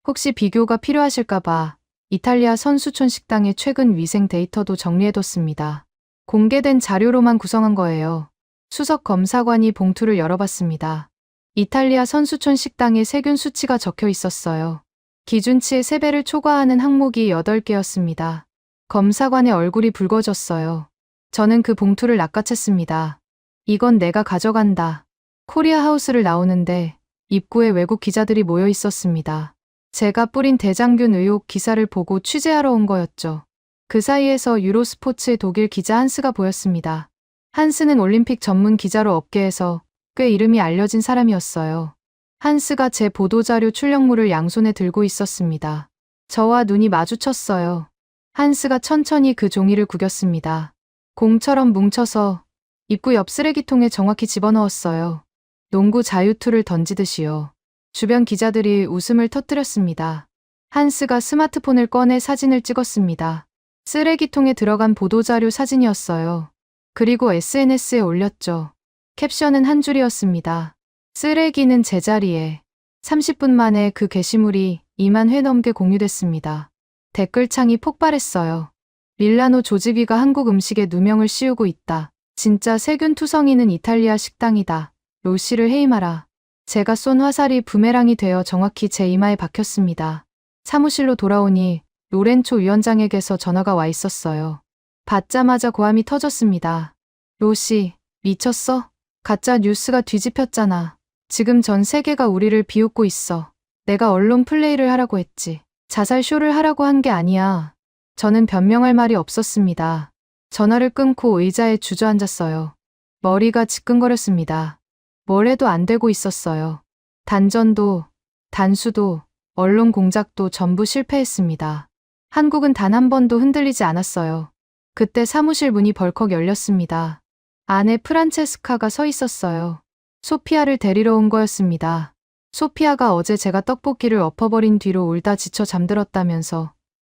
Speaker 3: 혹시 비교가 필요하실까봐 이탈리아 선수촌 식당의 최근 위생 데이터도 정리해뒀습니다. 공개된 자료로만 구성한 거예요. 수석 검사관이 봉투를 열어봤습니다. 이탈리아 선수촌 식당의 세균 수치가 적혀 있었어요. 기준치의 3배를 초과하는 항목이 8개였습니다. 검사관의 얼굴이 붉어졌어요. 저는 그 봉투를 낚아챘습니다. 이건 내가 가져간다. 코리아 하우스를 나오는데 입구에 외국 기자들이 모여 있었습니다. 제가 뿌린 대장균 의혹 기사를 보고 취재하러 온 거였죠. 그 사이에서 유로스포츠의 독일 기자 한스가 보였습니다. 한스는 올림픽 전문 기자로 업계에서 꽤 이름이 알려진 사람이었어요. 한스가 제 보도자료 출력물을 양손에 들고 있었습니다. 저와 눈이 마주쳤어요. 한스가 천천히 그 종이를 구겼습니다. 공처럼 뭉쳐서 입구 옆 쓰레기통에 정확히 집어넣었어요. 농구 자유투를 던지듯이요. 주변 기자들이 웃음을 터뜨렸습니다. 한스가 스마트폰을 꺼내 사진을 찍었습니다. 쓰레기통에 들어간 보도자료 사진이었어요. 그리고 SNS에 올렸죠. 캡션은 한 줄이었습니다. 쓰레기는 제자리에. 30분 만에 그 게시물이 2만 회 넘게 공유됐습니다. 댓글창이 폭발했어요. 밀라노 조직위가 한국 음식에 누명을 씌우고 있다. 진짜 세균투성이는 이탈리아 식당이다. 로시를 해임하라. 제가 쏜 화살이 부메랑이 되어 정확히 제 이마에 박혔습니다. 사무실로 돌아오니 로렌초 위원장에게서 전화가 와 있었어요. 받자마자 고함이 터졌습니다. 로시, 미쳤어? 가짜 뉴스가 뒤집혔잖아. 지금 전 세계가 우리를 비웃고 있어. 내가 언론 플레이를 하라고 했지. 자살 쇼를 하라고 한 게 아니야. 저는 변명할 말이 없었습니다. 전화를 끊고 의자에 주저앉았어요. 머리가 지끈거렸습니다. 뭘 해도 안 되고 있었어요. 단전도, 단수도, 언론 공작도 전부 실패했습니다. 한국은 단 한 번도 흔들리지 않았어요. 그때 사무실 문이 벌컥 열렸습니다. 안에 프란체스카가 서 있었어요. 소피아를 데리러 온 거였습니다. 소피아가 어제 제가 떡볶이를 엎어버린 뒤로 울다 지쳐 잠들었다면서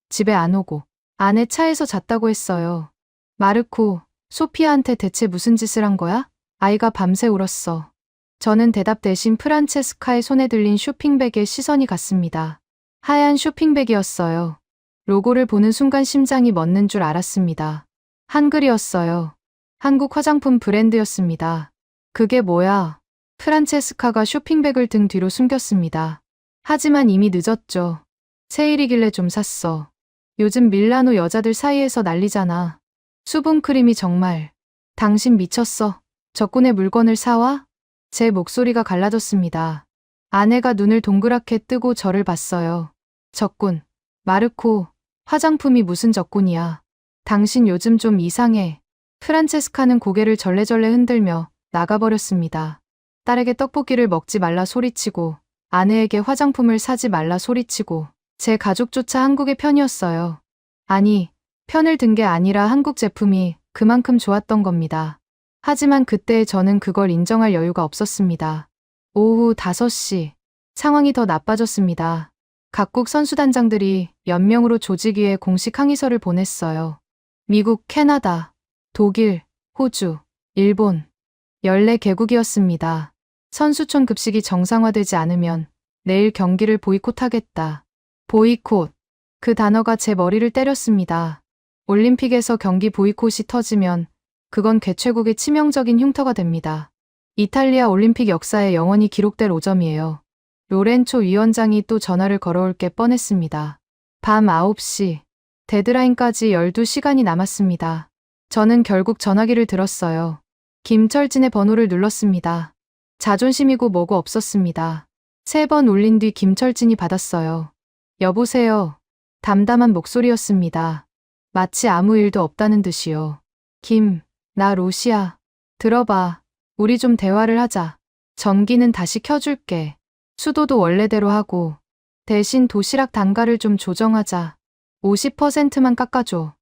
Speaker 3: 집에 안 오고 아내 차에서 잤다고 했어요. 마르코, 소피아한테 대체 무슨 짓을 한 거야? 아이가 밤새 울었어. 저는 대답 대신 프란체스카의 손에 들린 쇼핑백에 시선이 갔습니다. 하얀 쇼핑백이었어요. 로고를 보는 순간 심장이 멎는 줄 알았습니다. 한글이었어요. 한국 화장품 브랜드였습니다. 그게 뭐야? 프란체스카가 쇼핑백을 등 뒤로 숨겼습니다. 하지만 이미 늦었죠. 세일이길래 좀 샀어. 요즘 밀라노 여자들 사이에서 난리잖아. 수분크림이 정말. 당신 미쳤어. 적군의 물건을 사와? 제 목소리가 갈라졌습니다. 아내가 눈을 동그랗게 뜨고 저를 봤어요. 적군. 마르코, 화장품이 무슨 적군이야. 당신 요즘 좀 이상해. 프란체스카는 고개를 절레절레 흔들며 나가버렸습니다. 딸에게 떡볶이를 먹지 말라 소리치고, 아내에게 화장품을 사지 말라 소리치고, 제 가족조차 한국의 편이었어요. 아니, 편을 든 게 아니라 한국 제품이 그만큼 좋았던 겁니다. 하지만 그때 저는 그걸 인정할 여유가 없었습니다. 오후 5시, 상황이 더 나빠졌습니다. 각국 선수단장들이 연명으로 조직위에 공식 항의서를 보냈어요. 미국, 캐나다, 독일, 호주, 일본, 14개국이었습니다. 선수촌 급식이 정상화되지 않으면 내일 경기를 보이콧하겠다. 보이콧. 그 단어가 제 머리를 때렸습니다. 올림픽에서 경기 보이콧이 터지면 그건 개최국의 치명적인 흉터가 됩니다. 이탈리아 올림픽 역사에 영원히 기록될 5점이에요. 로렌초 위원장이 또 전화를 걸어올 게 뻔했습니다. 밤 9시. 데드라인까지 12시간이 남았습니다. 저는 결국 전화기를 들었어요. 김철진의 번호를 눌렀습니다. 자존심이고 뭐고 없었습니다. 3번 울린 뒤 김철진이 받았어요. 여보세요. 담담한 목소리였습니다. 마치 아무 일도 없다는 듯이요. 나 로시야. 들어봐. 우리 좀 대화를 하자. 전기는 다시 켜줄게. 수도도 원래대로 하고. 대신 도시락 단가를 좀 조정하자. 50%만 깎아줘.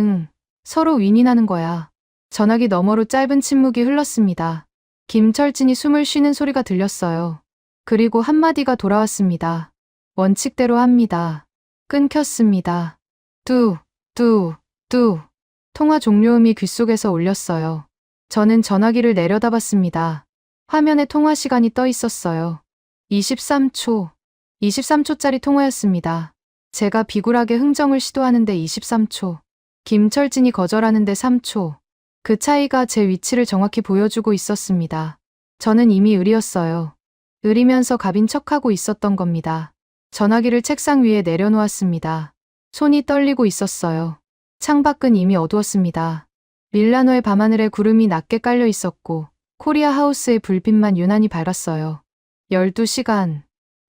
Speaker 3: 응. 서로 윈윈하는 거야. 전화기 너머로 짧은 침묵이 흘렀습니다. 김철진이 숨을 쉬는 소리가 들렸어요. 그리고 한마디가 돌아왔습니다. 원칙대로 합니다. 끊겼습니다. 통화 종료음이 귓속에서 울렸어요. 저는 전화기를 내려다봤습니다. 화면에 통화 시간이 떠 있었어요. 23초. 23초짜리 통화였습니다. 제가 비굴하게 흥정을 시도하는데 23초. 김철진이 거절하는데 3초. 그 차이가 제 위치를 정확히 보여주고 있었습니다. 저는 이미 을이었어요. 을이면서 갑인 척하고 있었던 겁니다. 전화기를 책상 위에 내려놓았습니다. 손이 떨리고 있었어요. 창밖은 이미 어두웠습니다. 밀라노의 밤하늘에 구름이 낮게 깔려 있었고 코리아 하우스의 불빛만 유난히 밝았어요. 12시간.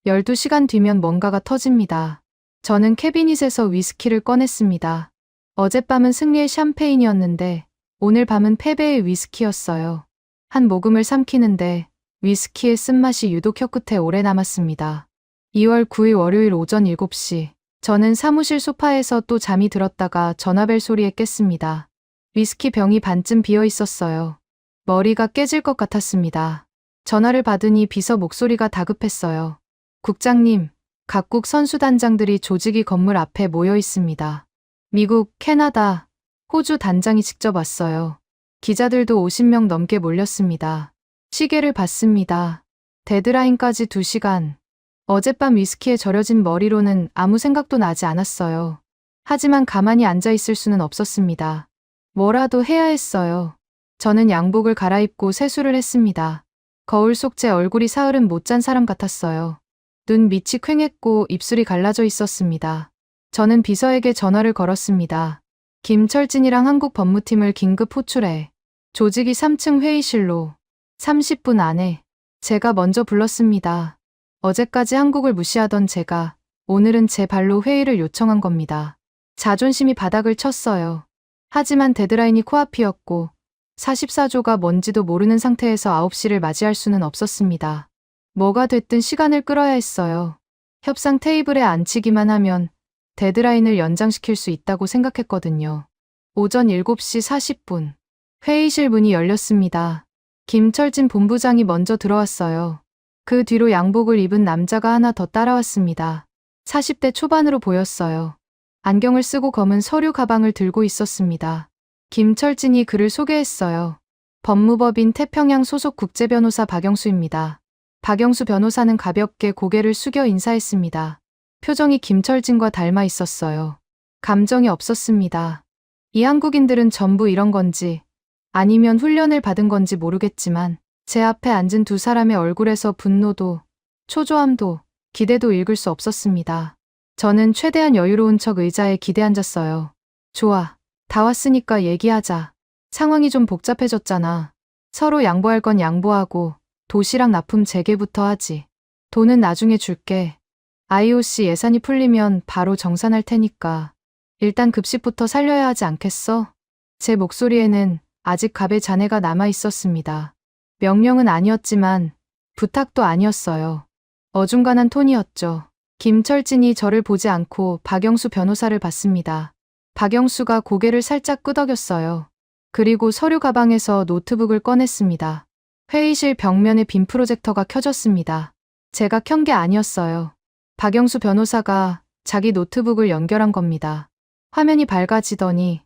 Speaker 3: 12시간 뒤면 뭔가가 터집니다. 저는 캐비닛에서 위스키를 꺼냈습니다. 어젯밤은 승리의 샴페인이었는데 오늘 밤은 패배의 위스키였어요. 한 모금을 삼키는데 위스키의 쓴맛이 유독 혀끝에 오래 남았습니다. 2월 9일 월요일 오전 7시. 저는 사무실 소파에서 또 잠이 들었다가 전화벨 소리에 깼습니다. 위스키 병이 반쯤 비어 있었어요. 머리가 깨질 것 같았습니다. 전화를 받으니 비서 목소리가 다급했어요. 국장님, 각국 선수단장들이 조직위 건물 앞에 모여 있습니다. 미국, 캐나다, 호주 단장이 직접 왔어요. 기자들도 50명 넘게 몰렸습니다. 시계를 봤습니다. 데드라인까지 2시간. 어젯밤 위스키에 절여진 머리로는 아무 생각도 나지 않았어요. 하지만 가만히 앉아 있을 수는 없었습니다. 뭐라도 해야 했어요. 저는 양복을 갈아입고 세수를 했습니다. 거울 속 제 얼굴이 사흘은 못 잔 사람 같았어요. 눈 밑이 퀭했고 입술이 갈라져 있었습니다. 저는 비서에게 전화를 걸었습니다. 김철진이랑 한국 법무팀을 긴급 호출해. 조직위 3층 회의실로. 30분 안에. 제가 먼저 불렀습니다. 어제까지 한국을 무시하던 제가 오늘은 제 발로 회의를 요청한 겁니다. 자존심이 바닥을 쳤어요. 하지만 데드라인이 코앞이었고 44조가 뭔지도 모르는 상태에서 9시를 맞이할 수는 없었습니다. 뭐가 됐든 시간을 끌어야 했어요. 협상 테이블에 앉히기만 하면 데드라인을 연장시킬 수 있다고 생각했거든요. 오전 7시 40분. 회의실 문이 열렸습니다. 김철진 본부장이 먼저 들어왔어요. 그 뒤로 양복을 입은 남자가 하나 더 따라왔습니다. 40대 초반으로 보였어요. 안경을 쓰고 검은 서류 가방을 들고 있었습니다. 김철진이 그를 소개했어요. 법무법인 태평양 소속 국제변호사 박영수입니다. 박영수 변호사는 가볍게 고개를 숙여 인사했습니다. 표정이 김철진과 닮아 있었어요. 감정이 없었습니다. 이 한국인들은 전부 이런 건지 아니면 훈련을 받은 건지 모르겠지만 제 앞에 앉은 두 사람의 얼굴에서 분노도, 초조함도, 기대도 읽을 수 없었습니다. 저는 최대한 여유로운 척 의자에 기대 앉았어요. 좋아. 다 왔으니까 얘기하자. 상황이 좀 복잡해졌잖아. 서로 양보할 건 양보하고 도시락 납품 재개부터 하지. 돈은 나중에 줄게. IOC 예산이 풀리면 바로 정산할 테니까. 일단 급식부터 살려야 하지 않겠어? 제 목소리에는 아직 갑의 잔해가 남아 있었습니다. 명령은 아니었지만 부탁도 아니었어요. 어중간한 톤이었죠. 김철진이 저를 보지 않고 박영수 변호사를 봤습니다. 박영수가 고개를 살짝 끄덕였어요. 그리고 서류 가방에서 노트북을 꺼냈습니다. 회의실 벽면에 빔 프로젝터가 켜졌습니다. 제가 켠 게 아니었어요. 박영수 변호사가 자기 노트북을 연결한 겁니다. 화면이 밝아지더니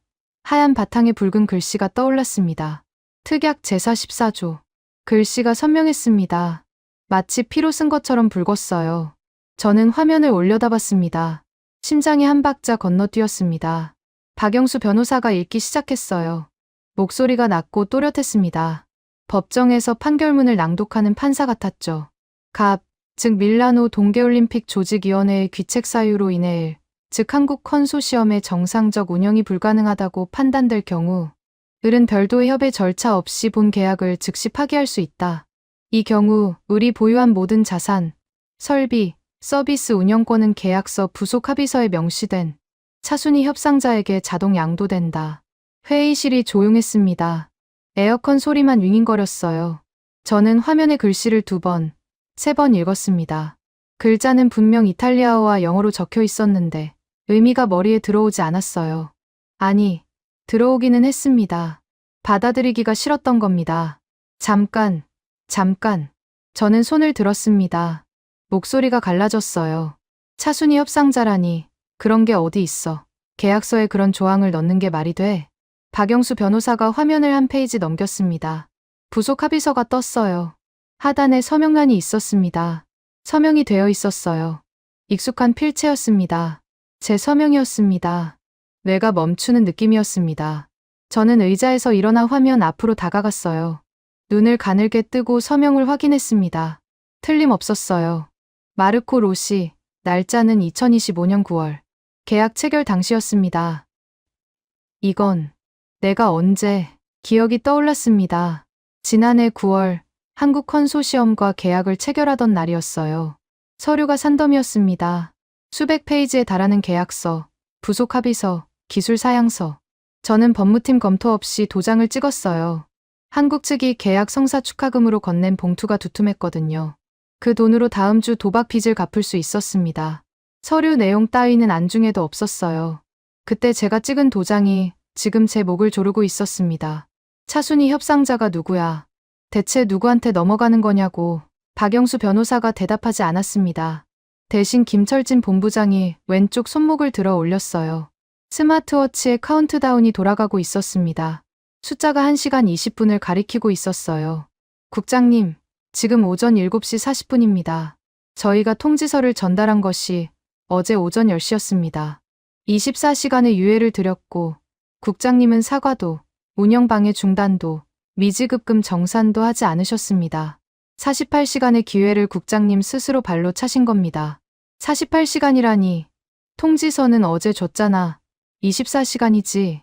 Speaker 3: 하얀 바탕에 붉은 글씨가 떠올랐습니다. 특약 제사 14조. 글씨가 선명했습니다. 마치 피로 쓴 것처럼 붉었어요. 저는 화면을 올려다봤습니다. 심장이 한 박자 건너뛰었습니다. 박영수 변호사가 읽기 시작했어요. 목소리가 낮고 또렷했습니다. 법정에서 판결문을 낭독하는 판사 같았죠. 갑, 즉 밀라노 동계올림픽 조직위원회의 귀책 사유로 인해 즉 한국 컨소시엄의 정상적 운영이 불가능하다고 판단될 경우 을은 별도의 협의 절차 없이 본 계약을 즉시 파기할 수 있다. 이 경우 을이 보유한 모든 자산, 설비, 서비스 운영권은 계약서 부속 합의서에 명시된 차순위 협상자에게 자동 양도된다. 회의실이 조용했습니다. 에어컨 소리만 윙윙거렸어요. 저는 화면에 글씨를 2번, 3번 읽었습니다. 글자는 분명 이탈리아어와 영어로 적혀 있었는데 의미가 머리에 들어오지 않았어요. 아니, 들어오기는 했습니다. 받아들이기가 싫었던 겁니다. 잠깐. 저는 손을 들었습니다. 목소리가 갈라졌어요. 차순위 협상자라니, 그런 게 어디 있어. 계약서에 그런 조항을 넣는 게 말이 돼? 박영수 변호사가 화면을 한 페이지 넘겼습니다. 부속 합의서가 떴어요. 하단에 서명란이 있었습니다. 서명이 되어 있었어요. 익숙한 필체였습니다. 제 서명이었습니다. 뇌가 멈추는 느낌이었습니다. 저는 의자에서 일어나 화면 앞으로 다가갔어요. 눈을 가늘게 뜨고 서명을 확인했습니다. 틀림없었어요. 마르코 로시, 날짜는 2025년 9월. 계약 체결 당시였습니다. 이건 내가 언제, 기억이 떠올랐습니다. 지난해 9월 한국 컨소시엄과 계약을 체결하던 날이었어요. 서류가 산더미였습니다. 수백 페이지에 달하는 계약서, 부속 합의서, 기술 사양서. 저는 법무팀 검토 없이 도장을 찍었어요. 한국 측이 계약 성사 축하금으로 건넨 봉투가 두툼했거든요. 그 돈으로 다음 주 도박 빚을 갚을 수 있었습니다. 서류 내용 따위는 안중에도 없었어요. 그때 제가 찍은 도장이 지금 제 목을 조르고 있었습니다. 차순위 협상자가 누구야? 대체 누구한테 넘어가는 거냐고 박영수 변호사가 대답하지 않았습니다. 대신 김철진 본부장이 왼쪽 손목을 들어 올렸어요. 스마트워치에 카운트다운이 돌아가고 있었습니다. 숫자가 1시간 20분을 가리키고 있었어요. 국장님, 지금 오전 7시 40분입니다. 저희가 통지서를 전달한 것이 어제 오전 10시였습니다. 24시간의 유예를 드렸고 국장님은 사과도, 운영방해 중단도, 미지급금 정산도 하지 않으셨습니다. 48시간의 기회를 국장님 스스로 발로 차신 겁니다. 48시간이라니, 통지서는 어제 줬잖아. 24시간이지.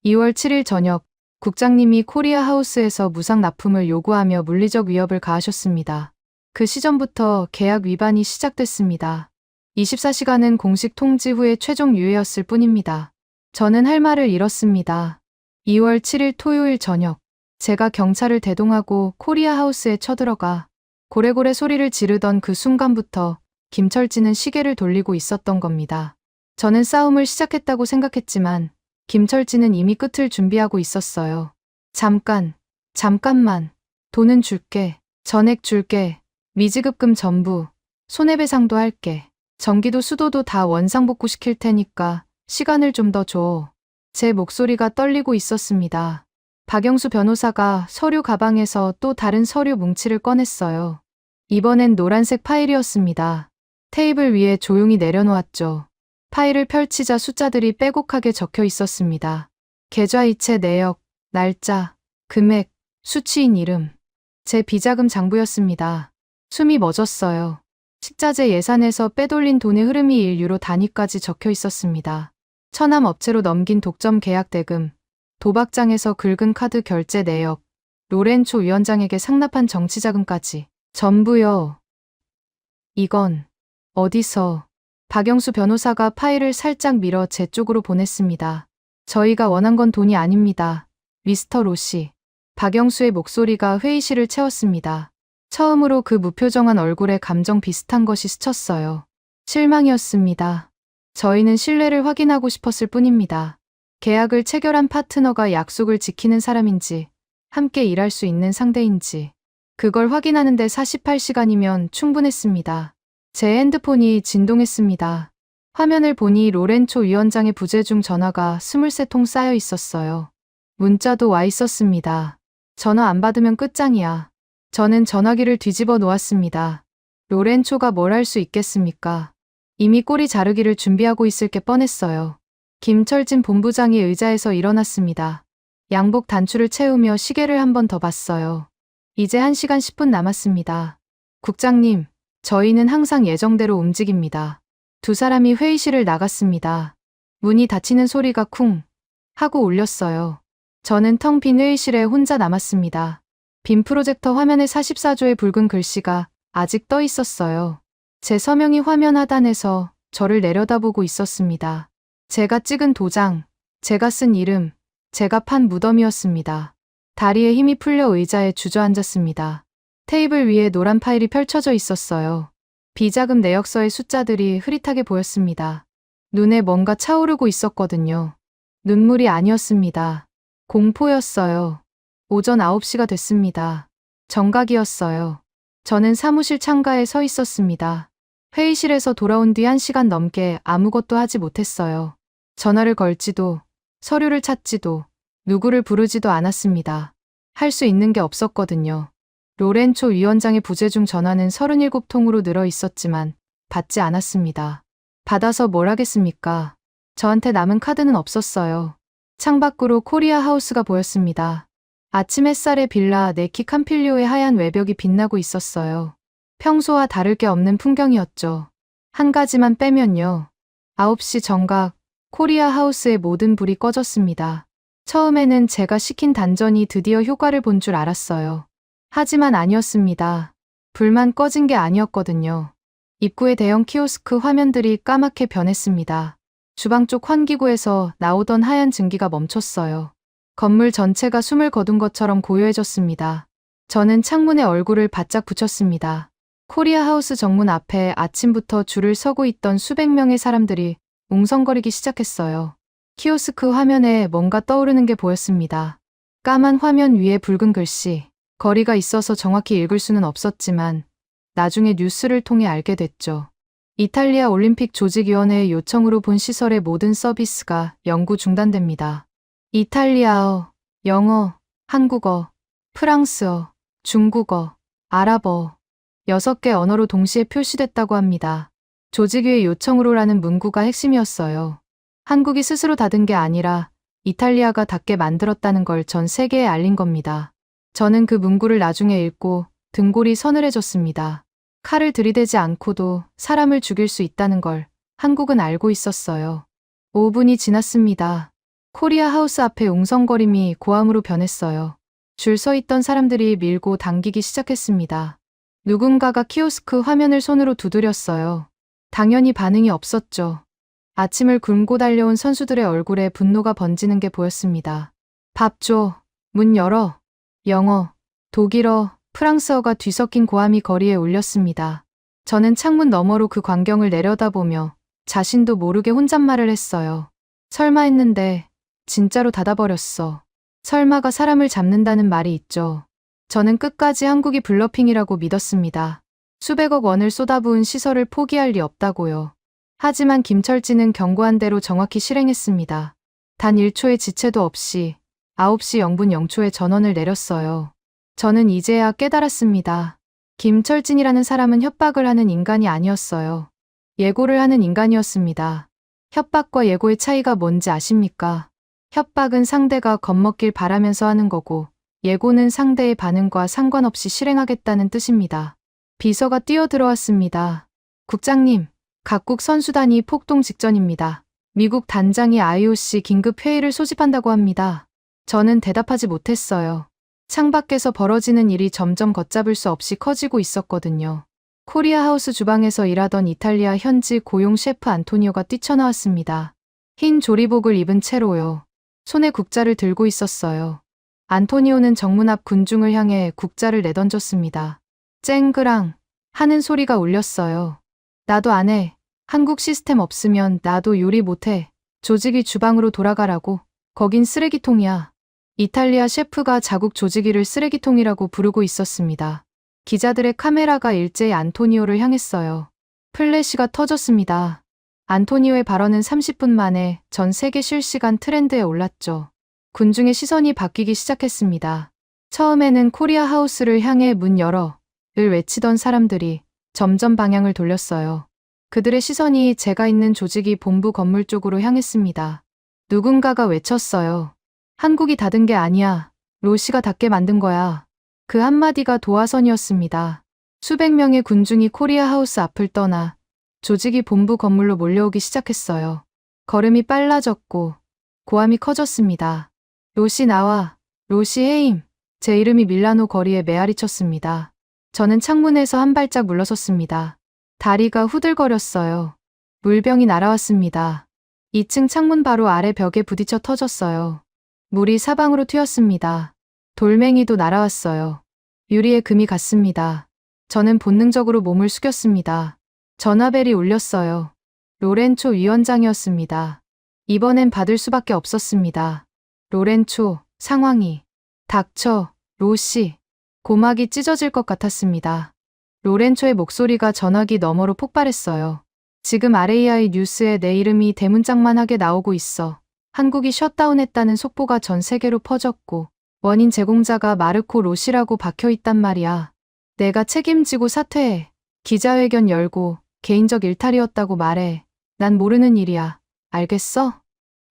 Speaker 3: 2월 7일 저녁, 국장님이 코리아 하우스에서 무상 납품을 요구하며 물리적 위협을 가하셨습니다. 그 시점부터 계약 위반이 시작됐습니다. 24시간은 공식 통지 후의 최종 유예였을 뿐입니다. 저는 할 말을 잃었습니다. 2월 7일 토요일 저녁, 제가 경찰을 대동하고 코리아 하우스에 쳐들어가 고래고래 소리를 지르던 그 순간부터 김철진은 시계를 돌리고 있었던 겁니다. 저는 싸움을 시작했다고 생각했지만 김철진은 이미 끝을 준비하고 있었어요. 잠깐만. 돈은 줄게. 전액 줄게. 미지급금 전부. 손해배상도 할게. 전기도 수도도 다 원상복구 시킬 테니까 시간을 좀 더 줘. 제 목소리가 떨리고 있었습니다. 박영수 변호사가 서류 가방에서 또 다른 서류 뭉치를 꺼냈어요. 이번엔 노란색 파일이었습니다. 테이블 위에 조용히 내려놓았죠. 파일을 펼치자 숫자들이 빼곡하게 적혀 있었습니다. 계좌이체 내역, 날짜, 금액, 수취인 이름. 제 비자금 장부였습니다. 숨이 멎었어요. 식자재 예산에서 빼돌린 돈의 흐름이 1유로 단위까지 적혀 있었습니다. 처남 업체로 넘긴 독점 계약 대금, 도박장에서 긁은 카드 결제 내역, 로렌초 위원장에게 상납한 정치자금까지. 전부요. 이건 어디서? 박영수 변호사가 파일을 살짝 밀어 제 쪽으로 보냈습니다. 저희가 원한 건 돈이 아닙니다. 미스터 로씨. 박영수의 목소리가 회의실을 채웠습니다. 처음으로 그 무표정한 얼굴에 감정 비슷한 것이 스쳤어요. 실망이었습니다. 저희는 신뢰를 확인하고 싶었을 뿐입니다. 계약을 체결한 파트너가 약속을 지키는 사람인지, 함께 일할 수 있는 상대인지, 그걸 확인하는데 48시간이면 충분했습니다. 제 핸드폰이 진동했습니다. 화면을 보니 로렌초 위원장의 부재중 전화가 23통 쌓여 있었어요. 문자도 와 있었습니다. 전화 안 받으면 끝장이야. 저는 전화기를 뒤집어 놓았습니다. 로렌초가 뭘 할 수 있겠습니까? 이미 꼬리 자르기를 준비하고 있을 게 뻔했어요. 김철진 본부장이 의자에서 일어났습니다. 양복 단추를 채우며 시계를 한 번 더 봤어요. 이제 1시간 10분 남았습니다. 국장님, 저희는 항상 예정대로 움직입니다. 두 사람이 회의실을 나갔습니다. 문이 닫히는 소리가 쿵 하고 울렸어요. 저는 텅 빈 회의실에 혼자 남았습니다. 빈 프로젝터 화면에 44조의 붉은 글씨가 아직 떠 있었어요. 제 서명이 화면 하단에서 저를 내려다보고 있었습니다. 제가 찍은 도장, 제가 쓴 이름, 제가 판 무덤이었습니다. 다리에 힘이 풀려 의자에 주저앉았습니다. 테이블 위에 노란 파일이 펼쳐져 있었어요. 비자금 내역서의 숫자들이 흐릿하게 보였습니다. 눈에 뭔가 차오르고 있었거든요. 눈물이 아니었습니다. 공포였어요. 오전 9시가 됐습니다. 정각이었어요. 저는 사무실 창가에 서 있었습니다. 회의실에서 돌아온 뒤 1시간 넘게 아무것도 하지 못했어요. 전화를 걸지도, 서류를 찾지도, 누구를 부르지도 않았습니다. 할 수 있는 게 없었거든요. 로렌초 위원장의 부재중 전화는 37통으로 늘어 있었지만 받지 않았습니다. 받아서 뭘 하겠습니까? 저한테 남은 카드는 없었어요. 창밖으로 코리아 하우스가 보였습니다. 아침 햇살에 빌라 네키 캄필리오의 하얀 외벽이 빛나고 있었어요. 평소와 다를 게 없는 풍경이었죠. 한 가지만 빼면요. 9시 정각, 코리아 하우스의 모든 불이 꺼졌습니다. 처음에는 제가 시킨 단전이 드디어 효과를 본 줄 알았어요. 하지만 아니었습니다. 불만 꺼진 게 아니었거든요. 입구의 대형 키오스크 화면들이 까맣게 변했습니다. 주방 쪽 환기구에서 나오던 하얀 증기가 멈췄어요. 건물 전체가 숨을 거둔 것처럼 고요해졌습니다. 저는 창문에 얼굴을 바짝 붙였습니다. 코리아 하우스 정문 앞에 아침부터 줄을 서고 있던 수백 명의 사람들이 웅성거리기 시작했어요. 키오스크 화면에 뭔가 떠오르는 게 보였습니다. 까만 화면 위에 붉은 글씨. 거리가 있어서 정확히 읽을 수는 없었지만 나중에 뉴스를 통해 알게 됐죠. 이탈리아 올림픽 조직위원회의 요청으로 본 시설의 모든 서비스가 영구 중단됩니다. 이탈리아어, 영어, 한국어, 프랑스어, 중국어, 아랍어 6개 언어로 동시에 표시됐다고 합니다. 조직위의 요청으로라는 문구가 핵심이었어요. 한국이 스스로 닫은 게 아니라 이탈리아가 닫게 만들었다는 걸 전 세계에 알린 겁니다. 저는 그 문구를 나중에 읽고 등골이 서늘해졌습니다. 칼을 들이대지 않고도 사람을 죽일 수 있다는 걸 한국은 알고 있었어요. 5분이 지났습니다. 코리아 하우스 앞에 웅성거림이 고함으로 변했어요. 줄 서 있던 사람들이 밀고 당기기 시작했습니다. 누군가가 키오스크 화면을 손으로 두드렸어요. 당연히 반응이 없었죠. 아침을 굶고 달려온 선수들의 얼굴에 분노가 번지는 게 보였습니다. 밥 줘. 문 열어. 영어, 독일어, 프랑스어가 뒤섞인 고함이 거리에 울렸습니다. 저는 창문 너머로 그 광경을 내려다보며 자신도 모르게 혼잣말을 했어요. 설마 했는데 진짜로 닫아버렸어. 설마가 사람을 잡는다는 말이 있죠. 저는 끝까지 한국이 블러핑이라고 믿었습니다. 수백억 원을 쏟아부은 시설을 포기할 리 없다고요. 하지만 김철진은 경고한 대로 정확히 실행했습니다. 단 1초의 지체도 없이 9시 0분 0초에 전원을 내렸어요. 저는 이제야 깨달았습니다. 김철진이라는 사람은 협박을 하는 인간이 아니었어요. 예고를 하는 인간이었습니다. 협박과 예고의 차이가 뭔지 아십니까? 협박은 상대가 겁먹길 바라면서 하는 거고, 예고는 상대의 반응과 상관없이 실행하겠다는 뜻입니다. 비서가 뛰어들어왔습니다. 국장님, 각국 선수단이 폭동 직전입니다. 미국 단장이 IOC 긴급 회의를 소집한다고 합니다. 저는 대답하지 못했어요. 창밖에서 벌어지는 일이 점점 걷잡을 수 없이 커지고 있었거든요. 코리아 하우스 주방에서 일하던 이탈리아 현지 고용 셰프 안토니오가 뛰쳐나왔습니다. 흰 조리복을 입은 채로요. 손에 국자를 들고 있었어요. 안토니오는 정문 앞 군중을 향해 국자를 내던졌습니다. 쨍그랑 하는 소리가 울렸어요. 나도 안 해. 한국 시스템 없으면 나도 요리 못해. 조직이 주방으로 돌아가라고. 거긴 쓰레기통이야. 이탈리아 셰프가 자국 조직위를 쓰레기통이라고 부르고 있었습니다. 기자들의 카메라가 일제히 안토니오를 향했어요. 플래시가 터졌습니다. 안토니오의 발언은 30분 만에 전 세계 실시간 트렌드에 올랐죠. 군중의 시선이 바뀌기 시작했습니다. 처음에는 코리아 하우스를 향해 문 열어 을 외치던 사람들이 점점 방향을 돌렸어요. 그들의 시선이 제가 있는 조직이 본부 건물 쪽으로 향했습니다. 누군가가 외쳤어요. 한국이 닫은 게 아니야. 로시가 닫게 만든 거야. 그 한마디가 도화선이었습니다. 수백 명의 군중이 코리아 하우스 앞을 떠나 조직이 본부 건물로 몰려오기 시작했어요. 걸음이 빨라졌고 고함이 커졌습니다. 로시 나와. 로시 해임. 제 이름이 밀라노 거리에 메아리 쳤습니다. 저는 창문에서 한 발짝 물러섰습니다. 다리가 후들거렸어요. 물병이 날아왔습니다. 2층 창문 바로 아래 벽에 부딪혀 터졌어요. 물이 사방으로 튀었습니다. 돌멩이도 날아왔어요. 유리에 금이 갔습니다. 저는 본능적으로 몸을 숙였습니다. 전화벨이 울렸어요. 로렌초 위원장이었습니다. 이번엔 받을 수밖에 없었습니다. 로렌초, 상황이. 닥쳐, 로시. 고막이 찢어질 것 같았습니다. 로렌초의 목소리가 전화기 너머로 폭발했어요. 지금 RAI 뉴스에 내 이름이 대문짝만하게 나오고 있어. 한국이 셧다운했다는 속보가 전 세계로 퍼졌고 원인 제공자가 마르코 로시라고 박혀있단 말이야. 내가 책임지고 사퇴해. 기자회견 열고 개인적 일탈이었다고 말해. 난 모르는 일이야. 알겠어?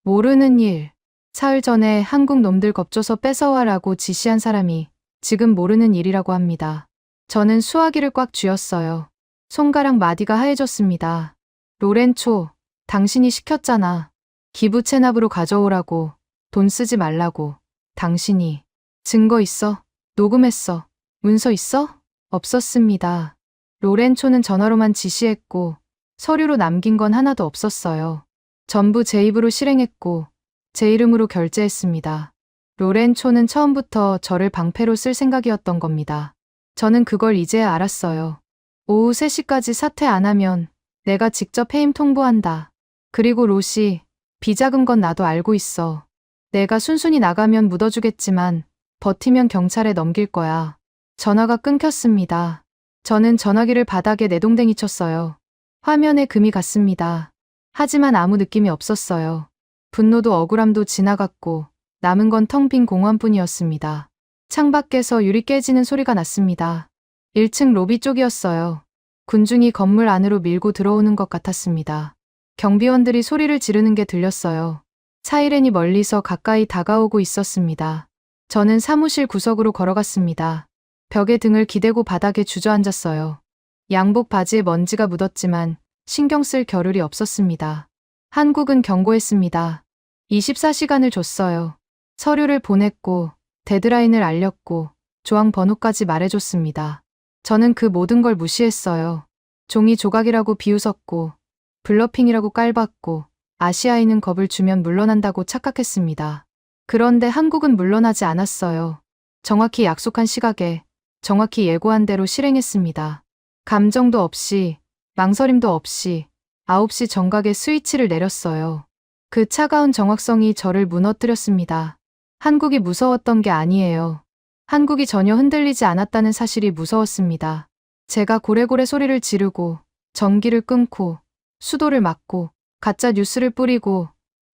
Speaker 3: 모르는 일. 사흘 전에 한국 놈들 겁줘서 뺏어와라고 지시한 사람이 지금 모르는 일이라고 합니다. 저는 수화기를 꽉 쥐었어요. 손가락 마디가 하얘졌습니다. 로렌초, 당신이 시켰잖아. 기부 체납으로 가져오라고. 돈 쓰지 말라고. 당신이. 증거 있어? 녹음했어. 문서 있어? 없었습니다. 로렌초는 전화로만 지시했고 서류로 남긴 건 하나도 없었어요. 전부 제 입으로 실행했고 제 이름으로 결제했습니다. 로렌초는 처음부터 저를 방패로 쓸 생각이었던 겁니다. 저는 그걸 이제야 알았어요. 오후 3시까지 사퇴 안 하면 내가 직접 해임 통보한다. 그리고 로시, 비자금 건 나도 알고 있어. 내가 순순히 나가면 묻어주겠지만 버티면 경찰에 넘길 거야. 전화가 끊겼습니다. 저는 전화기를 바닥에 내동댕이 쳤어요. 화면에 금이 갔습니다. 하지만 아무 느낌이 없었어요. 분노도 억울함도 지나갔고 남은 건 텅 빈 공원뿐이었습니다. 창밖에서 유리 깨지는 소리가 났습니다. 1층 로비 쪽이었어요. 군중이 건물 안으로 밀고 들어오는 것 같았습니다. 경비원들이 소리를 지르는 게 들렸어요. 사이렌이 멀리서 가까이 다가오고 있었습니다. 저는 사무실 구석으로 걸어갔습니다. 벽에 등을 기대고 바닥에 주저앉았어요. 양복 바지에 먼지가 묻었지만 신경 쓸 겨를이 없었습니다. 한국은 경고했습니다. 24시간을 줬어요. 서류를 보냈고 데드라인을 알렸고 조항 번호까지 말해줬습니다. 저는 그 모든 걸 무시했어요. 종이 조각이라고 비웃었고 블러핑이라고 깔봤고 아시아인은 겁을 주면 물러난다고 착각했습니다. 그런데 한국은 물러나지 않았어요. 정확히 약속한 시각에 정확히 예고한 대로 실행했습니다. 감정도 없이 망설임도 없이 9시 정각에 스위치를 내렸어요. 그 차가운 정확성이 저를 무너뜨렸습니다. 한국이 무서웠던 게 아니에요. 한국이 전혀 흔들리지 않았다는 사실이 무서웠습니다. 제가 고래고래 소리를 지르고 전기를 끊고 수도를 막고 가짜 뉴스를 뿌리고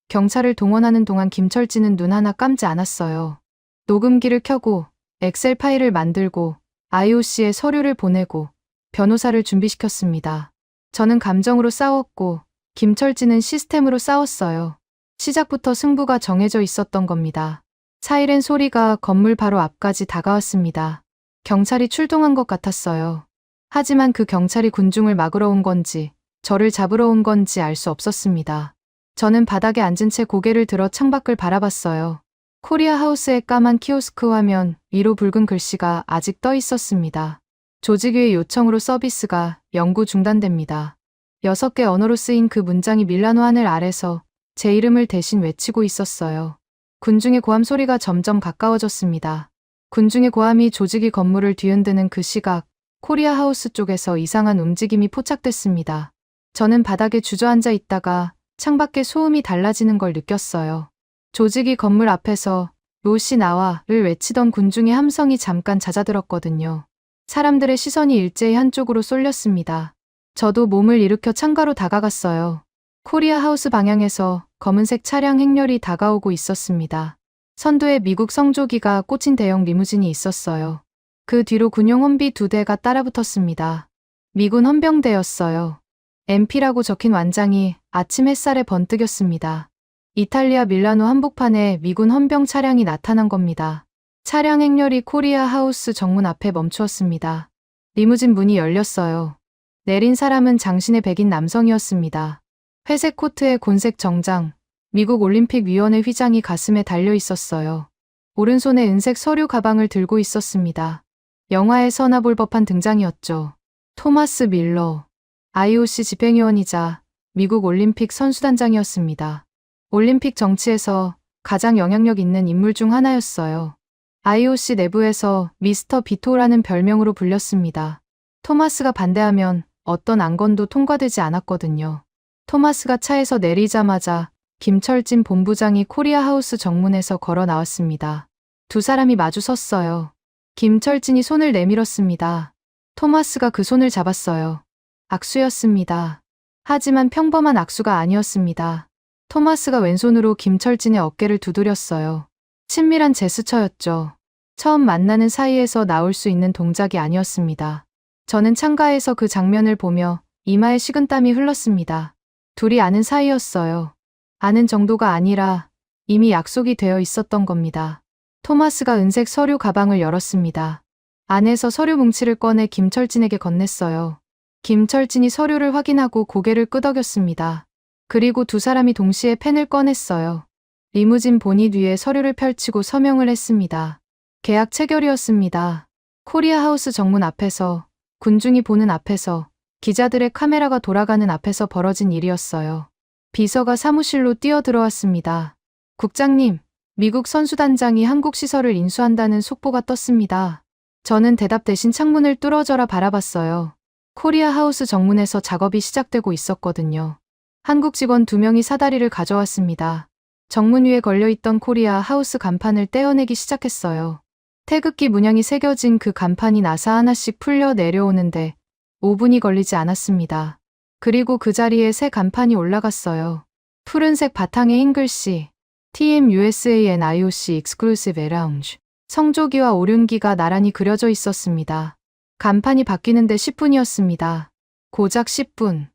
Speaker 3: 경찰을 동원하는 동안 김철진은 눈 하나 감지 않았어요. 녹음기를 켜고 엑셀 파일을 만들고 IOC에 서류를 보내고 변호사를 준비시켰습니다. 저는 감정으로 싸웠고 김철진은 시스템으로 싸웠어요. 시작부터 승부가 정해져 있었던 겁니다. 사이렌 소리가 건물 바로 앞까지 다가왔습니다. 경찰이 출동한 것 같았어요. 하지만 그 경찰이 군중을 막으러 온 건지 저를 잡으러 온 건지 알 수 없었습니다. 저는 바닥에 앉은 채 고개를 들어 창밖을 바라봤어요. 코리아 하우스의 까만 키오스크 화면 위로 붉은 글씨가 아직 떠 있었습니다. 조직위의 요청으로 서비스가 영구 중단됩니다. 6개 언어로 쓰인 그 문장이 밀라노 하늘 아래서 제 이름을 대신 외치고 있었어요. 군중의 고함 소리가 점점 가까워졌습니다. 군중의 고함이 조직위 건물을 뒤흔드는 그 시각, 코리아 하우스 쪽에서 이상한 움직임이 포착됐습니다. 저는 바닥에 주저앉아 있다가 창밖에 소음이 달라지는 걸 느꼈어요. 조직위 건물 앞에서 로시 나와를 외치던 군중의 함성이 잠깐 잦아들었거든요. 사람들의 시선이 일제히 한쪽으로 쏠렸습니다. 저도 몸을 일으켜 창가로 다가갔어요. 코리아 하우스 방향에서 검은색 차량 행렬이 다가오고 있었습니다. 선두에 미국 성조기가 꽂힌 대형 리무진이 있었어요. 그 뒤로 군용 험비 2대가 따라붙었습니다. 미군 헌병대였어요. MP라고 적힌 완장이 아침 햇살에 번뜩였습니다. 이탈리아 밀라노 한복판에 미군 헌병 차량이 나타난 겁니다. 차량 행렬이 코리아 하우스 정문 앞에 멈추었습니다. 리무진 문이 열렸어요. 내린 사람은 장신의 백인 남성이었습니다. 회색 코트에 곤색 정장, 미국 올림픽위원회 휘장이 가슴에 달려 있었어요. 오른손에 은색 서류 가방을 들고 있었습니다. 영화에서나 볼 법한 등장이었죠. 토마스 밀러, IOC 집행위원이자 미국 올림픽 선수단장이었습니다. 올림픽 정치에서 가장 영향력 있는 인물 중 하나였어요. IOC 내부에서 미스터 비토라는 별명으로 불렸습니다. 토마스가 반대하면 어떤 안건도 통과되지 않았거든요. 토마스가 차에서 내리자마자 김철진 본부장이 코리아 하우스 정문에서 걸어 나왔습니다. 두 사람이 마주 섰어요. 김철진이 손을 내밀었습니다. 토마스가 그 손을 잡았어요. 악수였습니다. 하지만 평범한 악수가 아니었습니다. 토마스가 왼손으로 김철진의 어깨를 두드렸어요. 친밀한 제스처였죠. 처음 만나는 사이에서 나올 수 있는 동작이 아니었습니다. 저는 창가에서 그 장면을 보며 이마에 식은땀이 흘렀습니다. 둘이 아는 사이였어요. 아는 정도가 아니라 이미 약속이 되어 있었던 겁니다. 토마스가 은색 서류 가방을 열었습니다. 안에서 서류 뭉치를 꺼내 김철진에게 건넸어요. 김철진이 서류를 확인하고 고개를 끄덕였습니다. 그리고 두 사람이 동시에 펜을 꺼냈어요. 리무진 보닛 위에 서류를 펼치고 서명을 했습니다. 계약 체결이었습니다. 코리아 하우스 정문 앞에서, 군중이 보는 앞에서, 기자들의 카메라가 돌아가는 앞에서 벌어진 일이었어요. 비서가 사무실로 뛰어들어왔습니다. 국장님, 미국 선수단장이 한국 시설을 인수한다는 속보가 떴습니다. 저는 대답 대신 창문을 뚫어져라 바라봤어요. 코리아 하우스 정문에서 작업이 시작되고 있었거든요. 한국 직원 2명이 사다리를 가져왔습니다. 정문 위에 걸려있던 코리아 하우스 간판을 떼어내기 시작했어요. 태극기 문양이 새겨진 그 간판이 나사 하나씩 풀려 내려오는데 5분이 걸리지 않았습니다. 그리고 그 자리에 새 간판이 올라갔어요. 푸른색 바탕에 흰 글씨 TM USA and IOC Exclusive Lounge 성조기와 오륜기가 나란히 그려져 있었습니다. 간판이 바뀌는데 10분이었습니다. 고작 10분.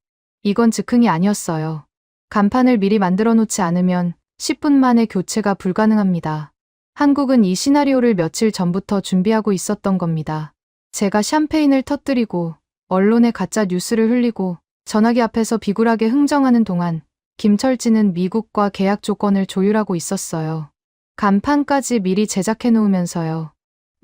Speaker 3: 이건 즉흥이 아니었어요. 간판을 미리 만들어 놓지 않으면 10분 만에 교체가 불가능합니다. 한국은 이 시나리오를 며칠 전부터 준비하고 있었던 겁니다. 제가 샴페인을 터뜨리고 언론에 가짜 뉴스를 흘리고 전화기 앞에서 비굴하게 흥정하는 동안 김철진은 미국과 계약 조건을 조율하고 있었어요. 간판까지 미리 제작해 놓으면서요.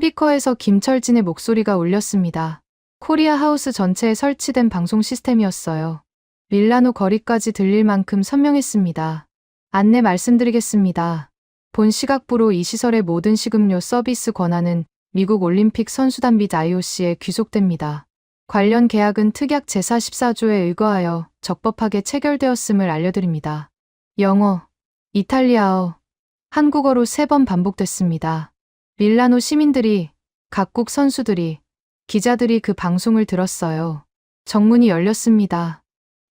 Speaker 3: 스피커에서 김철진의 목소리가 울렸습니다. 코리아 하우스 전체에 설치된 방송 시스템이었어요. 밀라노 거리까지 들릴 만큼 선명했습니다. 안내 말씀드리겠습니다. 본 시각부로 이 시설의 모든 식음료 서비스 권한은 미국 올림픽 선수단 및 IOC에 귀속됩니다. 관련 계약은 특약 제44조에 의거하여 적법하게 체결되었음을 알려드립니다. 영어, 이탈리아어, 한국어로 3번 반복됐습니다. 밀라노 시민들이, 각국 선수들이, 기자들이 그 방송을 들었어요. 정문이 열렸습니다.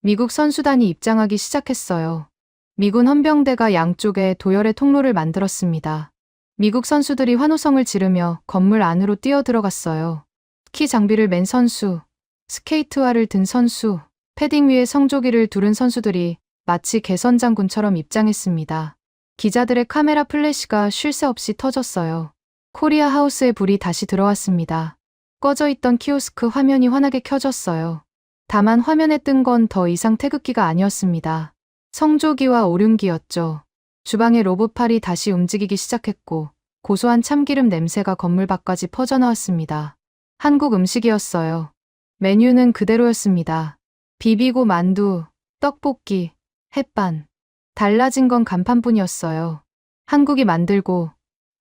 Speaker 3: 미국 선수단이 입장하기 시작했어요. 미군 헌병대가 양쪽에 도열의 통로를 만들었습니다. 미국 선수들이 환호성을 지르며 건물 안으로 뛰어 들어갔어요. 스키 장비를 맨 선수, 스케이트화를 든 선수, 패딩 위에 성조기를 두른 선수들이 마치 개선장군처럼 입장했습니다. 기자들의 카메라 플래시가 쉴 새 없이 터졌어요. 코리아 하우스에 불이 다시 들어왔습니다. 꺼져 있던 키오스크 화면이 환하게 켜졌어요. 다만 화면에 뜬 건 더 이상 태극기가 아니었습니다. 성조기와 오륜기였죠. 주방의 로봇팔이 다시 움직이기 시작했고 고소한 참기름 냄새가 건물 밖까지 퍼져나왔습니다. 한국 음식이었어요. 메뉴는 그대로였습니다. 비비고 만두, 떡볶이, 햇반. 달라진 건 간판뿐이었어요. 한국이 만들고,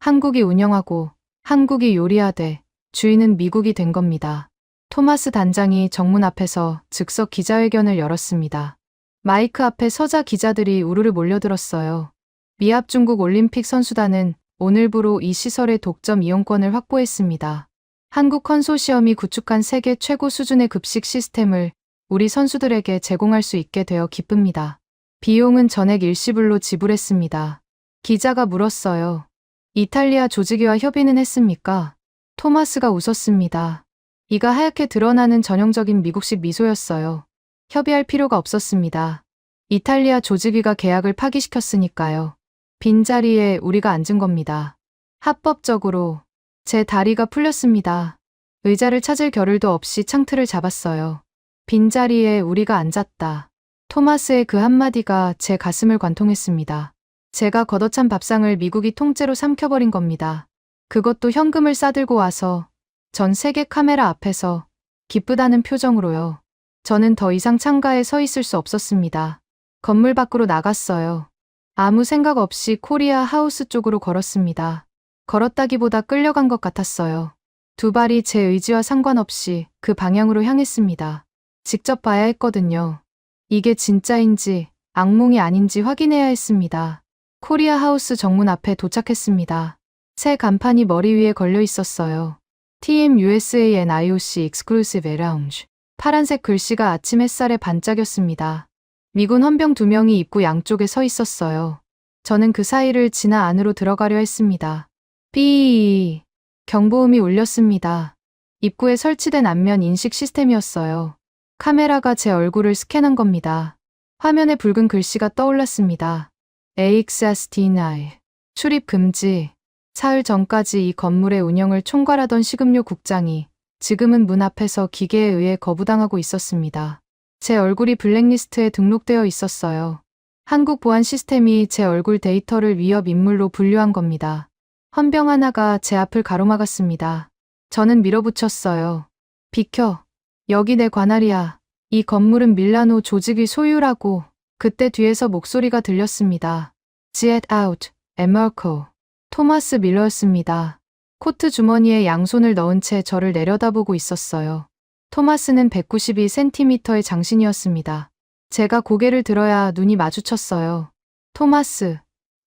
Speaker 3: 한국이 운영하고, 한국이 요리하되 주인은 미국이 된 겁니다. 토마스 단장이 정문 앞에서 즉석 기자회견을 열었습니다. 마이크 앞에 서자 기자들이 우르르 몰려들었어요. 미합 중국 올림픽 선수단은 오늘부로 이 시설의 독점 이용권을 확보했습니다. 한국 컨소시엄이 구축한 세계 최고 수준의 급식 시스템을 우리 선수들에게 제공할 수 있게 되어 기쁩니다. 비용은 전액 일시불로 지불했습니다. 기자가 물었어요. 이탈리아 조직위와 협의는 했습니까? 토마스가 웃었습니다. 이가 하얗게 드러나는 전형적인 미국식 미소였어요. 협의할 필요가 없었습니다. 이탈리아 조직위가 계약을 파기시켰으니까요. 빈자리에 우리가 앉은 겁니다. 합법적으로 제 다리가 풀렸습니다. 의자를 찾을 겨를도 없이 창틀을 잡았어요. 빈자리에 우리가 앉았다. 토마스의 그 한마디가 제 가슴을 관통했습니다. 제가 걷어찬 밥상을 미국이 통째로 삼켜버린 겁니다. 그것도 현금을 싸들고 와서 전 세계 카메라 앞에서 기쁘다는 표정으로요. 저는 더 이상 창가에 서 있을 수 없었습니다. 건물 밖으로 나갔어요. 아무 생각 없이 코리아 하우스 쪽으로 걸었습니다. 걸었다기보다 끌려간 것 같았어요. 두 발이 제 의지와 상관없이 그 방향으로 향했습니다. 직접 봐야 했거든요. 이게 진짜인지 악몽이 아닌지 확인해야 했습니다. 코리아 하우스 정문 앞에 도착했습니다. 새 간판이 머리 위에 걸려 있었어요. TM USA and IOC Exclusive Lounge. 파란색 글씨가 아침 햇살에 반짝였습니다. 미군 헌병 2명이 입구 양쪽에 서 있었어요. 저는 그 사이를 지나 안으로 들어가려 했습니다. 삐 경보음이 울렸습니다. 입구에 설치된 안면 인식 시스템이었어요. 카메라가 제 얼굴을 스캔한 겁니다. 화면에 붉은 글씨가 떠올랐습니다. AXS-D9 출입 금지. 사흘 전까지 이 건물의 운영을 총괄하던 식음료 국장이 지금은 문 앞에서 기계에 의해 거부당하고 있었습니다. 제 얼굴이 블랙리스트에 등록되어 있었어요. 한국 보안 시스템이 제 얼굴 데이터를 위협 인물로 분류한 겁니다. 헌병 하나가 제 앞을 가로막았습니다. 저는 밀어붙였어요. 비켜. 여기 내 관할이야. 이 건물은 밀라노 조직이 소유라고. 그때 뒤에서 목소리가 들렸습니다. Get out, 에머코. 토마스 밀러였습니다. 코트 주머니에 양손을 넣은 채 저를 내려다보고 있었어요. 토마스는 192cm의 장신이었습니다. 제가 고개를 들어야 눈이 마주쳤어요. 토마스,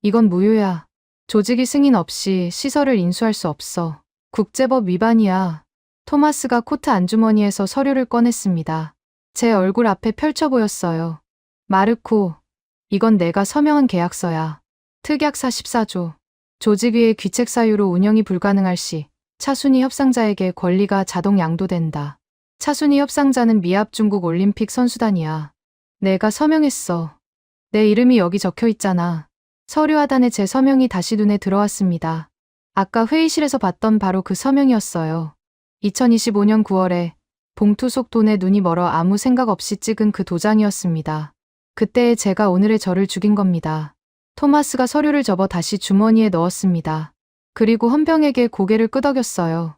Speaker 3: 이건 무효야. 조직이 승인 없이 시설을 인수할 수 없어. 국제법 위반이야. 토마스가 코트 안주머니에서 서류를 꺼냈습니다. 제 얼굴 앞에 펼쳐 보였어요. 마르코, 이건 내가 서명한 계약서야. 특약 44조. 조직위의 귀책 사유로 운영이 불가능할 시 차순위 협상자에게 권리가 자동 양도된다. 차순위 협상자는 미합 중국 올림픽 선수단이야. 내가 서명했어. 내 이름이 여기 적혀 있잖아. 서류 하단에 제 서명이 다시 눈에 들어왔습니다. 아까 회의실에서 봤던 바로 그 서명이었어요. 2025년 9월에 봉투 속 돈에 눈이 멀어 아무 생각 없이 찍은 그 도장이었습니다. 그때의 제가 오늘의 저를 죽인 겁니다. 토마스가 서류를 접어 다시 주머니에 넣었습니다. 그리고 헌병에게 고개를 끄덕였어요.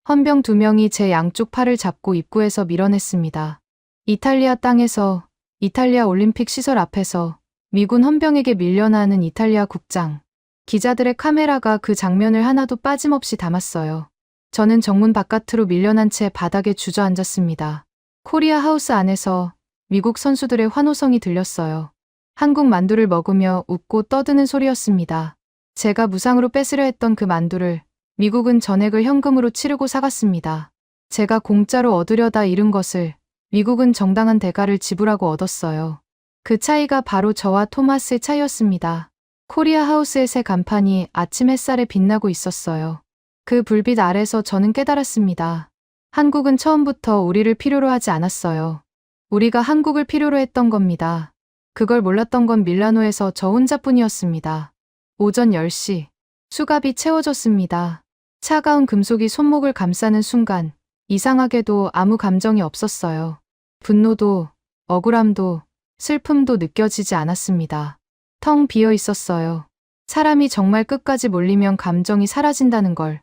Speaker 3: 헌병 2명이 제 양쪽 팔을 잡고 입구에서 밀어냈습니다. 이탈리아 땅에서, 이탈리아 올림픽 시설 앞에서 미군 헌병에게 밀려나는 이탈리아 국장. 기자들의 카메라가 그 장면을 하나도 빠짐없이 담았어요. 저는 정문 바깥으로 밀려난 채 바닥에 주저앉았습니다. 코리아 하우스 안에서 미국 선수들의 환호성이 들렸어요. 한국 만두를 먹으며 웃고 떠드는 소리였습니다. 제가 무상으로 뺏으려 했던 그 만두를 미국은 전액을 현금으로 치르고 사갔습니다. 제가 공짜로 얻으려다 잃은 것을 미국은 정당한 대가를 지불하고 얻었어요. 그 차이가 바로 저와 토마스의 차이였습니다. 코리아 하우스의 새 간판이 아침 햇살에 빛나고 있었어요. 그 불빛 아래서 저는 깨달았습니다. 한국은 처음부터 우리를 필요로 하지 않았어요. 우리가 한국을 필요로 했던 겁니다. 그걸 몰랐던 건 밀라노에서 저 혼자뿐이었습니다. 오전 10시. 수갑이 채워졌습니다. 차가운 금속이 손목을 감싸는 순간 이상하게도 아무 감정이 없었어요. 분노도, 억울함도, 슬픔도 느껴지지 않았습니다. 텅 비어 있었어요. 사람이 정말 끝까지 몰리면 감정이 사라진다는 걸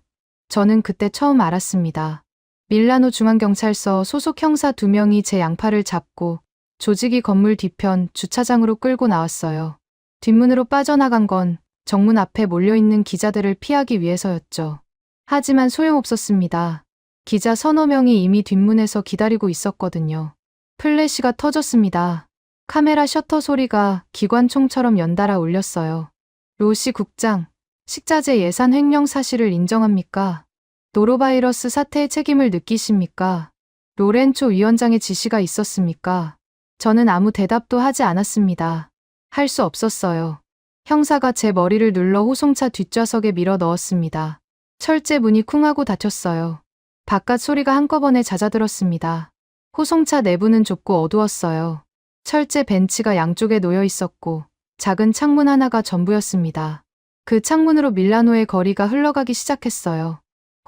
Speaker 3: 저는 그때 처음 알았습니다. 밀라노 중앙경찰서 소속 형사 2명이 제 양팔을 잡고 조직이 건물 뒤편 주차장으로 끌고 나왔어요. 뒷문으로 빠져나간 건 정문 앞에 몰려있는 기자들을 피하기 위해서였죠. 하지만 소용없었습니다. 기자 서너 명이 이미 뒷문에서 기다리고 있었거든요. 플래시가 터졌습니다. 카메라 셔터 소리가 기관총처럼 연달아 울렸어요. 로시 국장, 식자재 예산 횡령 사실을 인정합니까? 노로바이러스 사태의 책임을 느끼십니까? 로렌초 위원장의 지시가 있었습니까? 저는 아무 대답도 하지 않았습니다. 할 수 없었어요. 형사가 제 머리를 눌러 호송차 뒷좌석에 밀어 넣었습니다. 철제 문이 쿵 하고 닫혔어요. 바깥 소리가 한꺼번에 잦아들었습니다. 호송차 내부는 좁고 어두웠어요. 철제 벤치가 양쪽에 놓여 있었고 작은 창문 하나가 전부였습니다. 그 창문으로 밀라노의 거리가 흘러가기 시작했어요.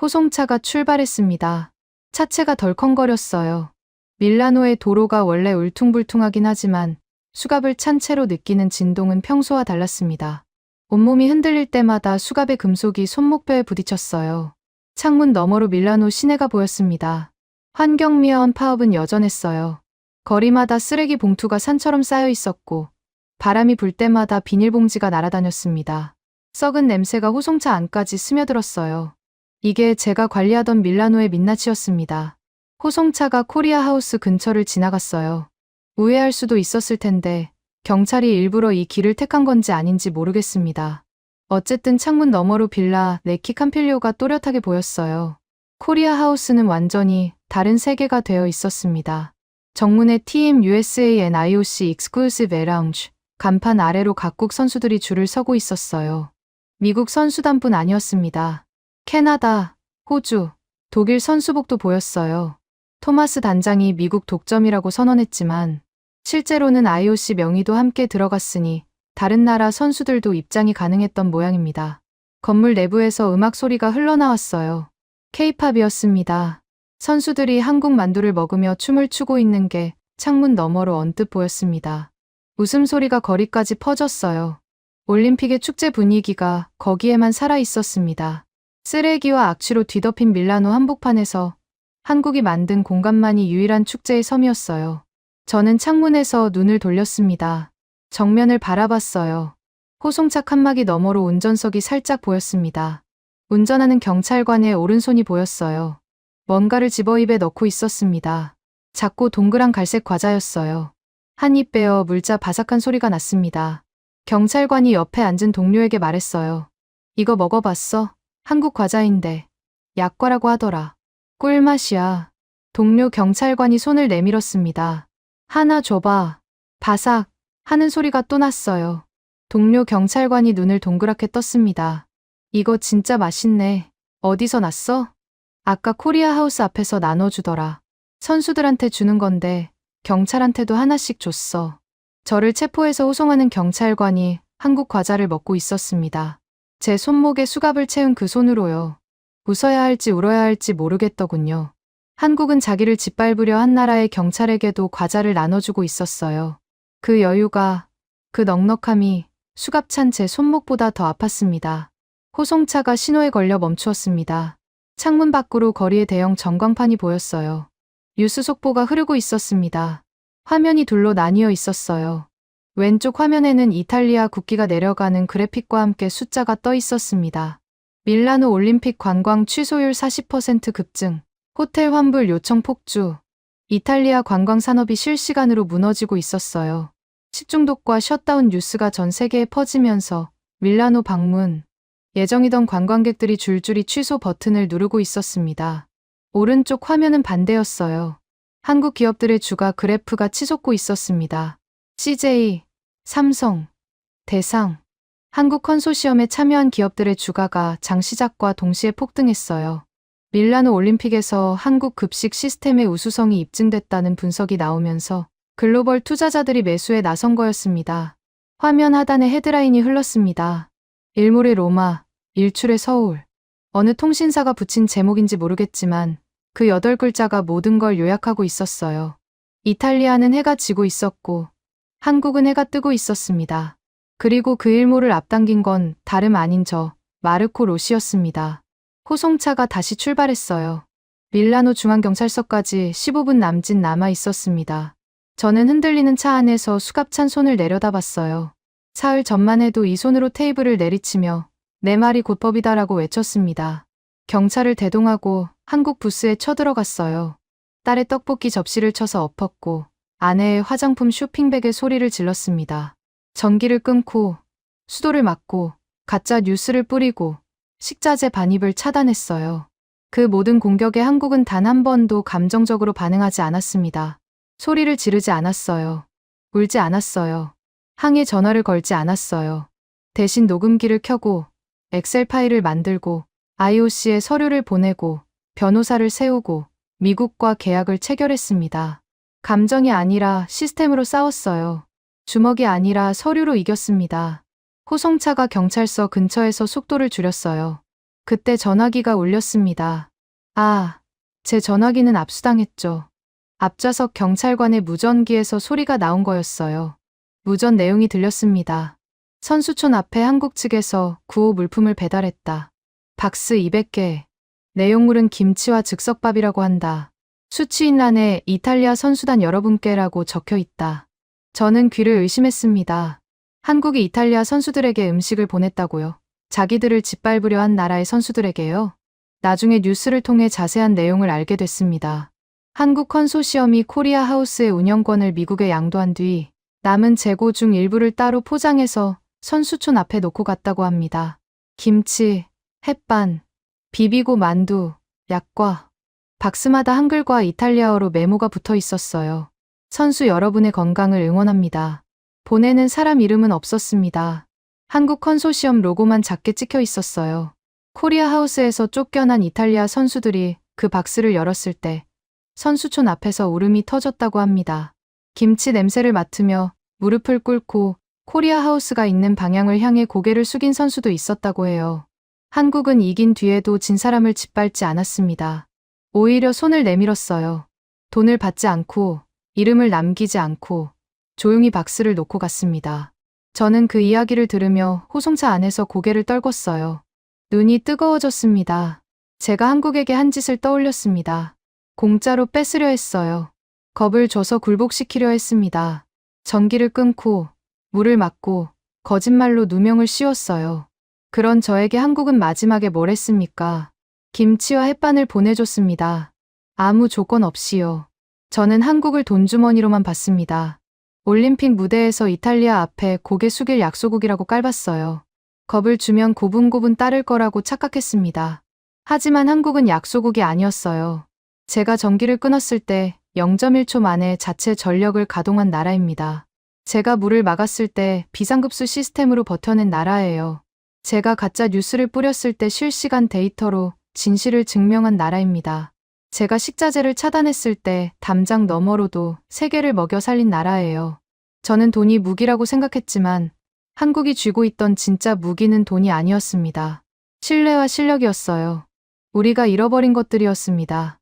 Speaker 3: 호송차가 출발했습니다. 차체가 덜컹거렸어요. 밀라노의 도로가 원래 울퉁불퉁하긴 하지만 수갑을 찬 채로 느끼는 진동은 평소와 달랐습니다. 온몸이 흔들릴 때마다 수갑의 금속이 손목뼈에 부딪혔어요. 창문 너머로 밀라노 시내가 보였습니다. 환경미화원 파업은 여전했어요. 거리마다 쓰레기 봉투가 산처럼 쌓여 있었고 바람이 불 때마다 비닐봉지가 날아다녔습니다. 썩은 냄새가 호송차 안까지 스며들었어요. 이게 제가 관리하던 밀라노의 민낯이었습니다. 호송차가 코리아 하우스 근처를 지나갔어요. 우회할 수도 있었을 텐데 경찰이 일부러 이 길을 택한 건지 아닌지 모르겠습니다. 어쨌든 창문 너머로 빌라 네키 캄필리오가 또렷하게 보였어요. 코리아 하우스는 완전히 다른 세계가 되어 있었습니다. 정문에 Team USA and IOC Exclusive Lounge 간판 아래로 각국 선수들이 줄을 서고 있었어요. 미국 선수단뿐 아니었습니다. 캐나다, 호주, 독일 선수복도 보였어요. 토마스 단장이 미국 독점이라고 선언했지만 실제로는 IOC 명의도 함께 들어갔으니 다른 나라 선수들도 입장이 가능했던 모양입니다. 건물 내부에서 음악 소리가 흘러나왔어요. K-팝이었습니다. 선수들이 한국 만두를 먹으며 춤을 추고 있는 게 창문 너머로 언뜻 보였습니다. 웃음소리가 거리까지 퍼졌어요. 올림픽의 축제 분위기가 거기에만 살아 있었습니다. 쓰레기와 악취로 뒤덮인 밀라노 한복판에서 한국이 만든 공간만이 유일한 축제의 섬이었어요. 저는 창문에서 눈을 돌렸습니다. 정면을 바라봤어요. 호송차 칸막이 너머로 운전석이 살짝 보였습니다. 운전하는 경찰관의 오른손이 보였어요. 뭔가를 집어 입에 넣고 있었습니다. 작고 동그란 갈색 과자였어요. 한 입 빼어 물자 바삭한 소리가 났습니다. 경찰관이 옆에 앉은 동료에게 말했어요. 이거 먹어봤어? 한국 과자인데. 약과라고 하더라. 꿀맛이야. 동료 경찰관이 손을 내밀었습니다. 하나 줘봐. 바삭 하는 소리가 또 났어요. 동료 경찰관이 눈을 동그랗게 떴습니다. 이거 진짜 맛있네. 어디서 났어? 아까 코리아 하우스 앞에서 나눠주더라. 선수들한테 주는 건데 경찰한테도 하나씩 줬어. 저를 체포해서 호송하는 경찰관이 한국 과자를 먹고 있었습니다. 제 손목에 수갑을 채운 그 손으로요. 웃어야 할지 울어야 할지 모르겠더군요. 한국은 자기를 짓밟으려 한 나라의 경찰에게도 과자를 나눠주고 있었어요. 그 여유가, 그 넉넉함이 수갑 찬 제 손목보다 더 아팠습니다. 호송차가 신호에 걸려 멈추었습니다. 창문 밖으로 거리에 대형 전광판이 보였어요. 뉴스 속보가 흐르고 있었습니다. 화면이 둘로 나뉘어 있었어요. 왼쪽 화면에는 이탈리아 국기가 내려가는 그래픽과 함께 숫자가 떠 있었습니다. 밀라노 올림픽 관광 취소율 40% 급증, 호텔 환불 요청 폭주, 이탈리아 관광 산업이 실시간으로 무너지고 있었어요. 식중독과 셧다운 뉴스가 전 세계에 퍼지면서 밀라노 방문, 예정이던 관광객들이 줄줄이 취소 버튼을 누르고 있었습니다. 오른쪽 화면은 반대였어요. 한국 기업들의 주가 그래프가 치솟고 있었습니다. CJ, 삼성, 대상, 한국 컨소시엄에 참여한 기업들의 주가가 장 시작과 동시에 폭등했어요. 밀라노 올림픽에서 한국 급식 시스템의 우수성이 입증됐다는 분석이 나오면서 글로벌 투자자들이 매수에 나선 거였습니다. 화면 하단에 헤드라인이 흘렀습니다. 일몰의 로마, 일출의 서울. 어느 통신사가 붙인 제목인지 모르겠지만 그 8글자가 모든 걸 요약하고 있었어요. 이탈리아는 해가 지고 있었고 한국은 해가 뜨고 있었습니다. 그리고 그 일몰을 앞당긴 건 다름 아닌 저 마르코 로시였습니다. 호송차가 다시 출발했어요. 밀라노 중앙경찰서까지 15분 남짓 남아 있었습니다. 저는 흔들리는 차 안에서 수갑찬 손을 내려다봤어요. 사흘 전만 해도 이 손으로 테이블을 내리치며 내 말이 곧 법이다라고 외쳤습니다. 경찰을 대동하고 한국 부스에 쳐들어갔어요. 딸의 떡볶이 접시를 쳐서 엎었고 아내의 화장품 쇼핑백에 소리를 질렀습니다. 전기를 끊고 수도를 막고 가짜 뉴스를 뿌리고 식자재 반입을 차단했어요. 그 모든 공격에 한국은 단 한 번도 감정적으로 반응하지 않았습니다. 소리를 지르지 않았어요. 울지 않았어요. 항해 전화를 걸지 않았어요. 대신 녹음기를 켜고 엑셀 파일을 만들고 IOC에 서류를 보내고 변호사를 세우고 미국과 계약을 체결했습니다. 감정이 아니라 시스템으로 싸웠어요. 주먹이 아니라 서류로 이겼습니다. 호송차가 경찰서 근처에서 속도를 줄였어요. 그때 전화기가 울렸습니다. 아, 제 전화기는 압수당했죠. 앞좌석 경찰관의 무전기에서 소리가 나온 거였어요. 무전 내용이 들렸습니다. 선수촌 앞에 한국 측에서 구호 물품을 배달했다. 박스 200개. 내용물은 김치와 즉석밥이라고 한다. 수취인란에 이탈리아 선수단 여러분께라고 적혀 있다. 저는 귀를 의심했습니다. 한국이 이탈리아 선수들에게 음식을 보냈다고요? 자기들을 짓밟으려 한 나라의 선수들에게요? 나중에 뉴스를 통해 자세한 내용을 알게 됐습니다. 한국 컨소시엄이 코리아 하우스의 운영권을 미국에 양도한 뒤 남은 재고 중 일부를 따로 포장해서 선수촌 앞에 놓고 갔다고 합니다. 김치, 햇반, 비비고 만두, 약과. 박스마다 한글과 이탈리아어로 메모가 붙어 있었어요. 선수 여러분의 건강을 응원합니다. 보내는 사람 이름은 없었습니다. 한국 컨소시엄 로고만 작게 찍혀 있었어요. 코리아 하우스에서 쫓겨난 이탈리아 선수들이 그 박스를 열었을 때 선수촌 앞에서 울음이 터졌다고 합니다. 김치 냄새를 맡으며 무릎을 꿇고 코리아 하우스가 있는 방향을 향해 고개를 숙인 선수도 있었다고 해요. 한국은 이긴 뒤에도 진 사람을 짓밟지 않았습니다. 오히려 손을 내밀었어요. 돈을 받지 않고 이름을 남기지 않고 조용히 박스를 놓고 갔습니다. 저는 그 이야기를 들으며 호송차 안에서 고개를 떨궜어요. 눈이 뜨거워졌습니다. 제가 한국에게 한 짓을 떠올렸습니다. 공짜로 뺏으려 했어요. 겁을 줘서 굴복시키려 했습니다. 전기를 끊고 물을 막고 거짓말로 누명을 씌웠어요. 그런 저에게 한국은 마지막에 뭘 했습니까? 김치와 햇반을 보내줬습니다. 아무 조건 없이요. 저는 한국을 돈주머니로만 봤습니다. 올림픽 무대에서 이탈리아 앞에 고개 숙일 약소국이라고 깔봤어요. 겁을 주면 고분고분 따를 거라고 착각했습니다. 하지만 한국은 약소국이 아니었어요. 제가 전기를 끊었을 때 0.1초 만에 자체 전력을 가동한 나라입니다. 제가 물을 막았을 때 비상급수 시스템으로 버텨낸 나라예요. 제가 가짜 뉴스를 뿌렸을 때 실시간 데이터로 진실을 증명한 나라입니다. 제가 식자재를 차단했을 때 담장 너머로도 세계를 먹여 살린 나라예요. 저는 돈이 무기라고 생각했지만 한국이 쥐고 있던 진짜 무기는 돈이 아니었습니다. 신뢰와 실력이었어요. 우리가 잃어버린 것들이었습니다.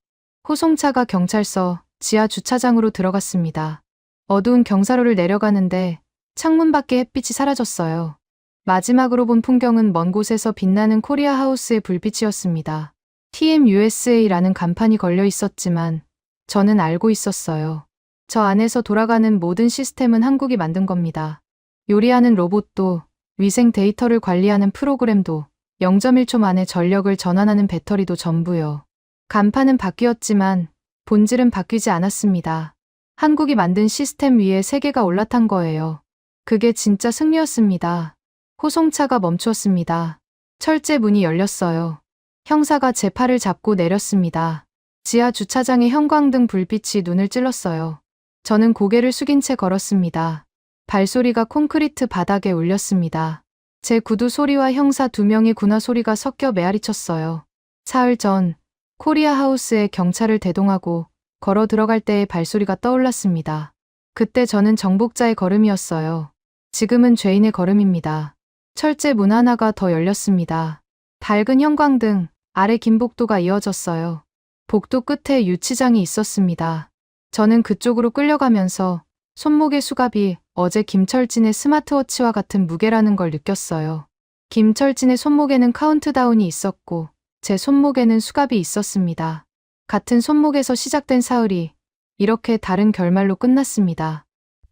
Speaker 3: 호송차가 경찰서 지하 주차장으로 들어갔습니다. 어두운 경사로를 내려가는데 창문 밖에 햇빛이 사라졌어요. 마지막으로 본 풍경은 먼 곳에서 빛나는 코리아 하우스의 불빛이었습니다. TMUSA라는 간판이 걸려 있었지만 저는 알고 있었어요. 저 안에서 돌아가는 모든 시스템은 한국이 만든 겁니다. 요리하는 로봇도, 위생 데이터를 관리하는 프로그램도, 0.1초 만에 전력을 전환하는 배터리도 전부요. 간판은 바뀌었지만 본질은 바뀌지 않았습니다. 한국이 만든 시스템 위에 세계가 올라탄 거예요. 그게 진짜 승리였습니다. 호송차가 멈추었습니다. 철제 문이 열렸어요. 형사가 제 팔을 잡고 내렸습니다. 지하 주차장의 형광등 불빛이 눈을 찔렀어요. 저는 고개를 숙인 채 걸었습니다. 발소리가 콘크리트 바닥에 울렸습니다. 제 구두 소리와 형사 2명의 군화 소리가 섞여 메아리쳤어요. 사흘 전 코리아 하우스에 경찰을 대동하고 걸어 들어갈 때의 발소리가 떠올랐습니다. 그때 저는 정복자의 걸음이었어요. 지금은 죄인의 걸음입니다. 철제 문 하나가 더 열렸습니다. 밝은 형광등 아래 긴 복도가 이어졌어요. 복도 끝에 유치장이 있었습니다. 저는 그쪽으로 끌려가면서 손목의 수갑이 어제 김철진의 스마트워치와 같은 무게라는 걸 느꼈어요. 김철진의 손목에는 카운트다운이 있었고 제 손목에는 수갑이 있었습니다. 같은 손목에서 시작된 사흘이 이렇게 다른 결말로 끝났습니다.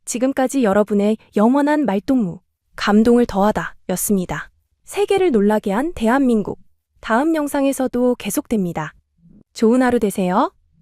Speaker 4: 지금까지 여러분의 영원한 말동무, 감동을 더하다 였습니다. 세계를 놀라게 한 대한민국. 다음 영상에서도 계속됩니다. 좋은 하루 되세요.